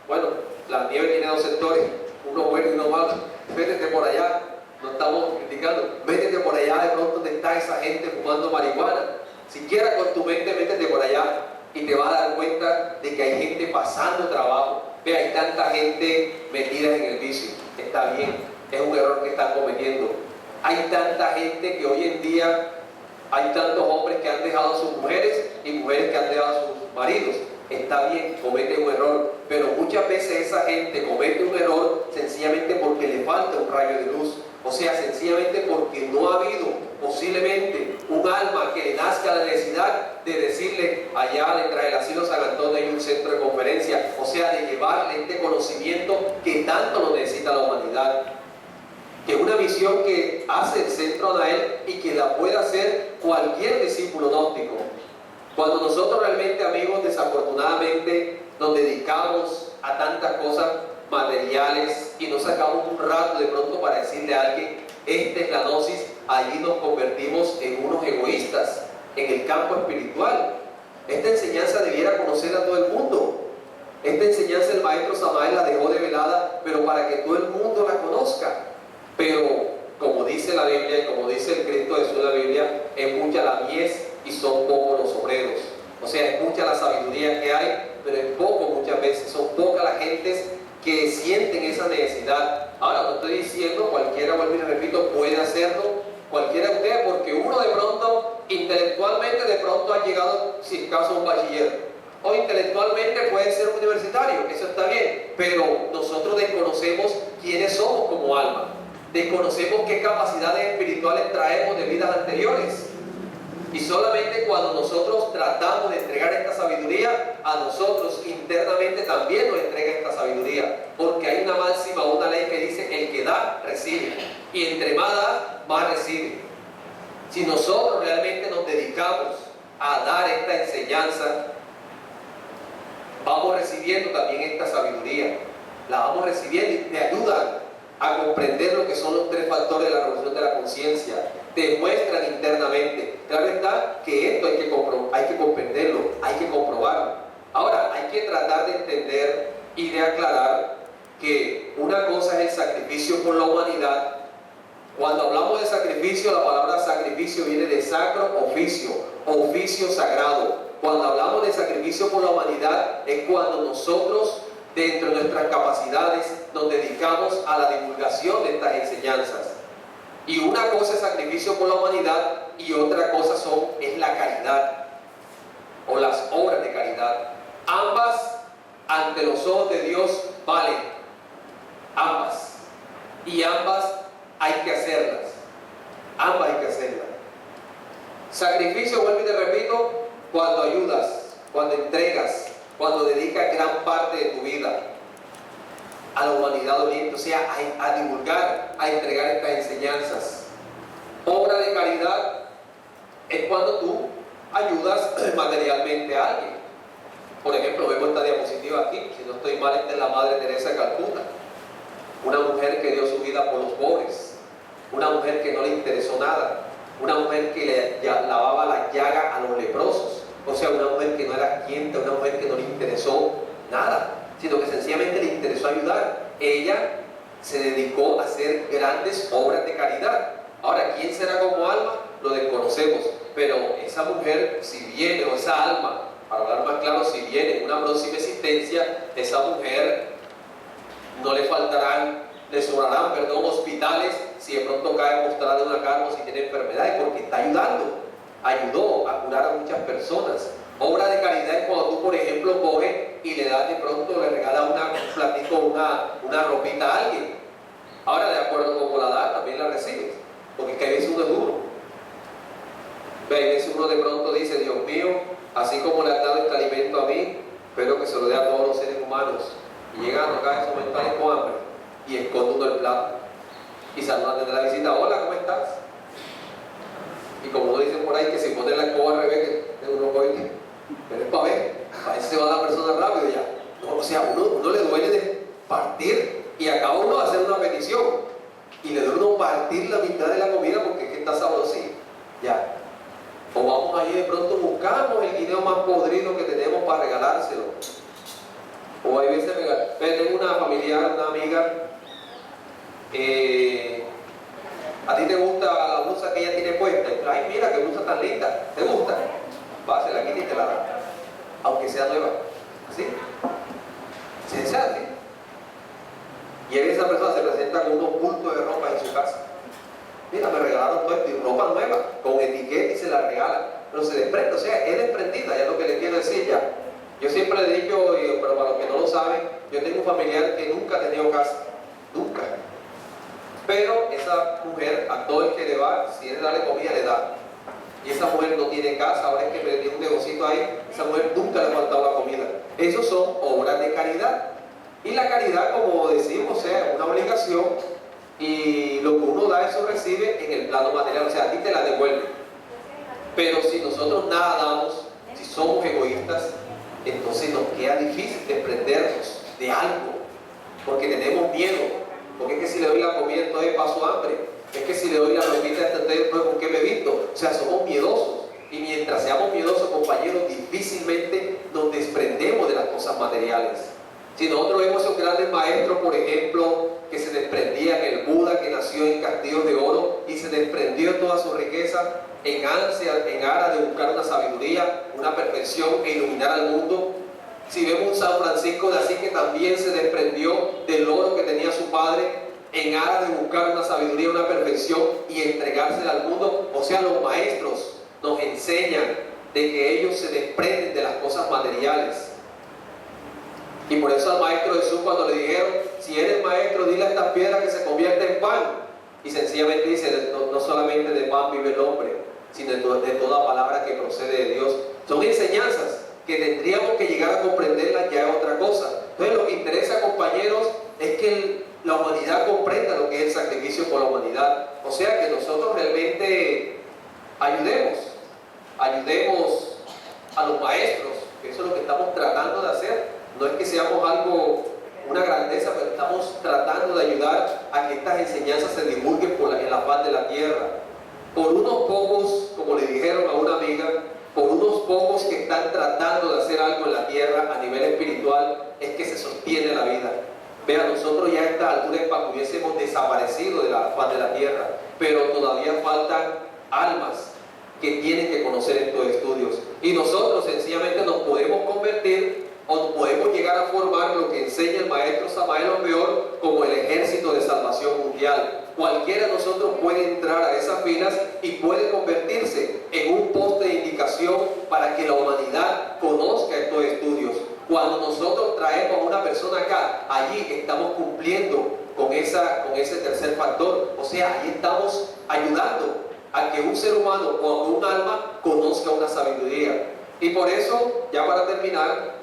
bueno, la nieve tiene dos sectores, uno bueno y uno malo. Métete por allá, no estamos criticando. Métete por allá de pronto donde está esa gente fumando marihuana. Siquiera con tu mente métete por allá y te vas a dar cuenta de que hay gente pasando trabajo. Ve, hay tanta gente metida en el vicio. Está bien, es un error que están cometiendo. Hay tanta gente que hoy en día, hay tantos hombres que han dejado a sus mujeres y mujeres que han dejado a sus maridos. Está bien, comete un error, pero muchas veces esa gente comete un error sencillamente porque le falta un rayo de luz. O sea, sencillamente porque no ha habido posiblemente un alma que le nazca la necesidad de decirle allá detrás del asilo San Antonio hay un centro de conferencia, o sea, de llevarle este conocimiento que tanto lo necesita la humanidad. Que es una misión que hace el Centro Anael y que la puede hacer cualquier discípulo gnóstico. Cuando nosotros realmente, amigos, desafortunadamente nos dedicamos a tantas cosas materiales y no sacamos un rato de pronto para decirle a alguien, esta es la gnosis, allí nos convertimos en unos egoístas en el campo espiritual. Esta enseñanza debiera conocer a todo el mundo. Esta enseñanza el maestro Samael la dejó develada, pero para que todo el mundo la conozca. Pero, como dice la Biblia y como dice el Cristo Jesús en la Biblia, es mucha la mies y son pocos los obreros. O sea, es mucha la sabiduría que hay, pero es poco muchas veces, son pocas las gentes que sienten esa necesidad. Ahora, no estoy diciendo, cualquiera, vuelvo y repito, puede hacerlo, cualquiera de ustedes, porque uno de pronto, intelectualmente de pronto ha llegado, si acaso, a un bachiller. O intelectualmente puede ser un universitario, eso está bien, pero nosotros desconocemos quiénes somos como alma. Desconocemos qué capacidades espirituales traemos de vidas anteriores. Y solamente cuando nosotros tratamos de entregar esta sabiduría, a nosotros internamente también nos entrega esta sabiduría. Porque hay una máxima, una ley que dice, el que da, recibe. Y entre más da, más recibe. Si nosotros realmente nos dedicamos a dar esta enseñanza, vamos recibiendo también esta sabiduría. La vamos recibiendo y te ayudan a comprender lo que son los tres factores de la revolución de la conciencia. Te muestran internamente. Claro está que esto hay que comprenderlo, hay que comprobarlo. Ahora, hay que tratar de entender y de aclarar que una cosa es el sacrificio por la humanidad. Cuando hablamos de sacrificio, la palabra sacrificio viene de sacro oficio, oficio sagrado. Cuando hablamos de sacrificio por la humanidad, es cuando nosotros, dentro de nuestras capacidades, nos dedicamos a la divulgación de estas enseñanzas. Y una cosa es sacrificio por la humanidad y otra cosa es la caridad o las obras de caridad. Ambas, ante los ojos de Dios, valen. Ambas. Y ambas hay que hacerlas. Ambas hay que hacerlas. Sacrificio, vuelvo y te repito, cuando ayudas, cuando entregas, cuando dedicas gran parte de tu vida a la humanidad doliente, o sea, a divulgar, a entregar estas enseñanzas. Obra de caridad es cuando tú ayudas materialmente a alguien. Por ejemplo, vemos esta diapositiva aquí, si no estoy mal, esta es la Madre Teresa de Calcuta, una mujer que dio su vida por los pobres, una mujer que no le interesó nada. una mujer que lavaba la llaga a los leprosos, o sea, una mujer que no era quieta, una mujer que no le interesó nada, sino que sencillamente le interesó ayudar. Ella se dedicó a hacer grandes obras de caridad. Ahora, ¿quién será como Alma? Lo desconocemos, pero esa mujer, si viene, o esa alma, para hablar más claro, si viene en una próxima existencia, esa mujer no le faltarán, le sobrarán, hospitales si de pronto cae postrada en una cama o si tiene enfermedades, porque está ayudando, ayudó a curar a muchas personas. Obra de caridad es cuando tú, por ejemplo, coges y le das de pronto, le regalas un platito, una ropita a alguien. Ahora, de acuerdo con la da, también la recibes, porque es que a veces uno es duro. A veces uno de pronto dice, Dios mío, así como le has dado este alimento a mí, espero que se lo dé a todos los seres humanos. Y llega a tocar esos mentales con hambre y esconde uno el plato y saludan desde la visita, hola, ¿cómo estás? Y como uno dice por ahí que si pone la escoba al revés, que uno coge, pero es para ver, a veces se va la persona rápido ya. No, o sea, uno le duele de partir y acaba uno de hacer una petición y le duele uno partir la mitad de la comida porque es que está sabrosito, ya. O vamos allí de pronto buscamos el guineo más podrido que tenemos para regalárselo. O hay veces tengo una familiar, una amiga, a ti te gusta la blusa que ella tiene puesta, ay mira qué blusa tan linda, ¿te gusta? Pásela aquí y te la da, aunque sea nueva, ¿sí? ¿Sí se hace? Y esa persona se presenta con unos bultos de ropa en su casa. Mira, me regalaron todo esto y ropa nueva, con etiqueta y se la regalan, pero se desprende, o sea, es desprendida, ya es lo que le quiero decir ya. Yo siempre le he dicho, pero para los que no lo saben, yo tengo un familiar que nunca ha tenido casa, nunca. Pero esa mujer, a todo el que le va, si él darle comida, le da. Y esa mujer no tiene casa, ahora es que me dio un negocito ahí, esa mujer nunca le ha faltado la comida. Esos son obras de caridad. Y la caridad, como decimos, o sea, es una obligación, y lo que uno da, eso recibe en el plano material, o sea, a ti te la devuelve. Pero si nosotros nada damos, si somos egoístas, entonces nos queda difícil desprendernos de algo, porque tenemos miedo, porque es que si le doy la comida entonces paso hambre, es que si le doy la ropita entonces ¿con qué me visto? O sea, somos miedosos, y mientras seamos miedosos, compañeros, difícilmente nos desprendemos de las cosas materiales. Si nosotros vemos esos grandes maestros, por ejemplo, que se desprendían, el Buda que nació en castillos de oro y se desprendió de toda su riqueza en ansia, en aras de buscar una sabiduría, una perfección e iluminar al mundo. Si vemos un San Francisco de Asís que también se desprendió del oro que tenía su padre en aras de buscar una sabiduría, una perfección y entregársela al mundo. O sea, los maestros nos enseñan de que ellos se desprenden de las cosas materiales. Y por eso al maestro Jesús, cuando le dijeron, si eres maestro, dile a estas piedras que se convierten en pan. Y sencillamente dice, no solamente de pan vive el hombre, sino de toda palabra que procede de Dios. Son enseñanzas que tendríamos que llegar a comprenderlas, ya es otra cosa. Entonces lo que interesa, compañeros, es que la humanidad comprenda lo que es el sacrificio por la humanidad. O sea, que nosotros realmente ayudemos a los maestros, que eso es lo que estamos tratando de hacer. No es que seamos algo, una grandeza, pero estamos tratando de ayudar a que estas enseñanzas se divulguen en la faz de la tierra. Por unos pocos, como le dijeron a una amiga, por unos pocos que están tratando de hacer algo en la tierra a nivel espiritual, es que se sostiene la vida. Vean, nosotros ya a esta altura hubiésemos desaparecido de la faz de la tierra, pero todavía faltan almas que tienen que conocer estos estudios. Y nosotros sencillamente nos podemos convertir o podemos llegar a formar lo que enseña el maestro Samael Aumbeor como el ejército de salvación mundial. Cualquiera de nosotros puede entrar a esas filas y puede convertirse en un poste de indicación para que la humanidad conozca estos estudios. Cuando nosotros traemos a una persona acá, allí estamos cumpliendo con ese tercer factor. O sea, allí estamos ayudando a que un ser humano o un alma conozca una sabiduría. Y por eso, ya para terminar,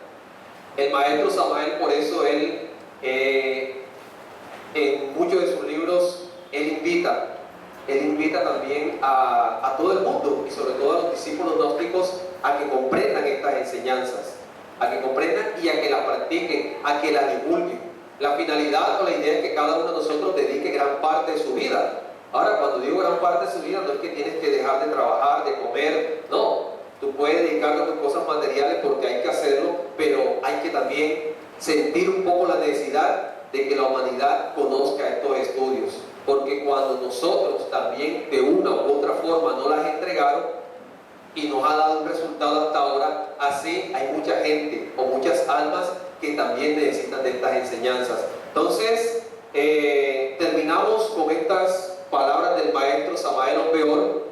el maestro Samael, por eso él, en muchos de sus libros, él invita también a todo el mundo y sobre todo a los discípulos gnósticos a que comprendan estas enseñanzas, a que comprendan y a que las practiquen, a que las divulguen. La finalidad o la idea es que cada uno de nosotros dedique gran parte de su vida Ahora, cuando digo gran parte de su vida, no es que tienes que dejar de trabajar, de comer, no. Tú puedes dedicarte a tus cosas materiales porque hay que hacerlo, pero hay que también sentir un poco la necesidad de que la humanidad conozca estos estudios. Porque cuando nosotros también de una u otra forma no las entregaron y nos ha dado un resultado hasta ahora, así hay mucha gente o muchas almas que también necesitan de estas enseñanzas. Entonces, terminamos con estas palabras del maestro Samael Aun Weor.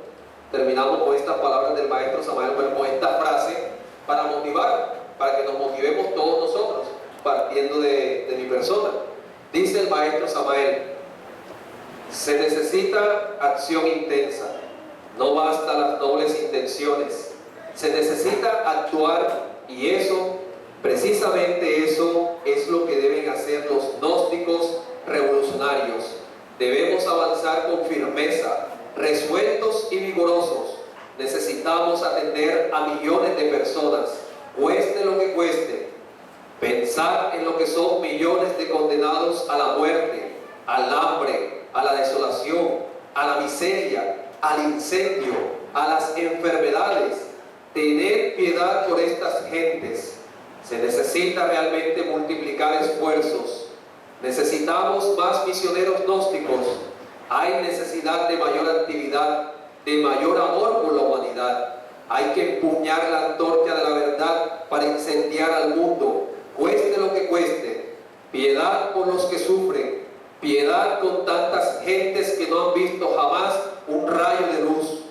Terminamos con estas palabras del maestro Samael Aun Weor, con esta frase para motivar, para que nos motivemos todos nosotros, partiendo de mi persona. Dice el maestro Samael: se necesita acción intensa, no basta las nobles intenciones, se necesita actuar, y eso, precisamente eso, es lo que deben hacer los gnósticos revolucionarios. Debemos avanzar con firmeza, resueltos y vigorosos. Necesitamos atender a millones de personas, cueste lo que cueste. Pensar en lo que son millones de condenados a la muerte, al hambre, a la desolación, a la miseria, al incendio, a las enfermedades. Tener piedad por estas gentes. Se necesita realmente multiplicar esfuerzos. Necesitamos más misioneros gnósticos. Hay necesidad de mayor actividad, de mayor amor por la humanidad. Hay que empuñar la antorcha de la verdad para incendiar al mundo, cueste lo que cueste. Piedad por los que sufren, piedad con tantas gentes que no han visto jamás un rayo de luz.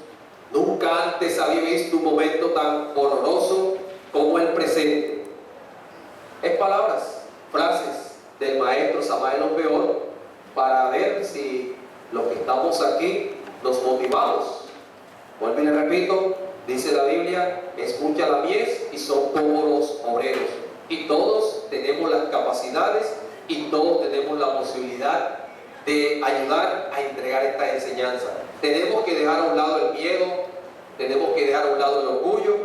Nunca antes había visto un momento tan horroroso como el presente. Es palabras, frases del maestro Samael Aun Weor, para ver si los que estamos aquí nos motivamos. Vuelvo y le repito, dice la Biblia: es mucha la mies y son pocos los obreros. Y todos tenemos las capacidades y todos tenemos la posibilidad de ayudar a entregar esta enseñanza. Tenemos que dejar a un lado el miedo, tenemos que dejar a un lado el orgullo,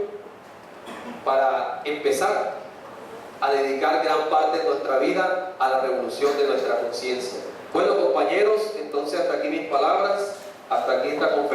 para empezar a dedicar gran parte de nuestra vida a la revolución de nuestra conciencia. Bueno, compañeros, entonces hasta aquí mis palabras, hasta aquí esta conferencia.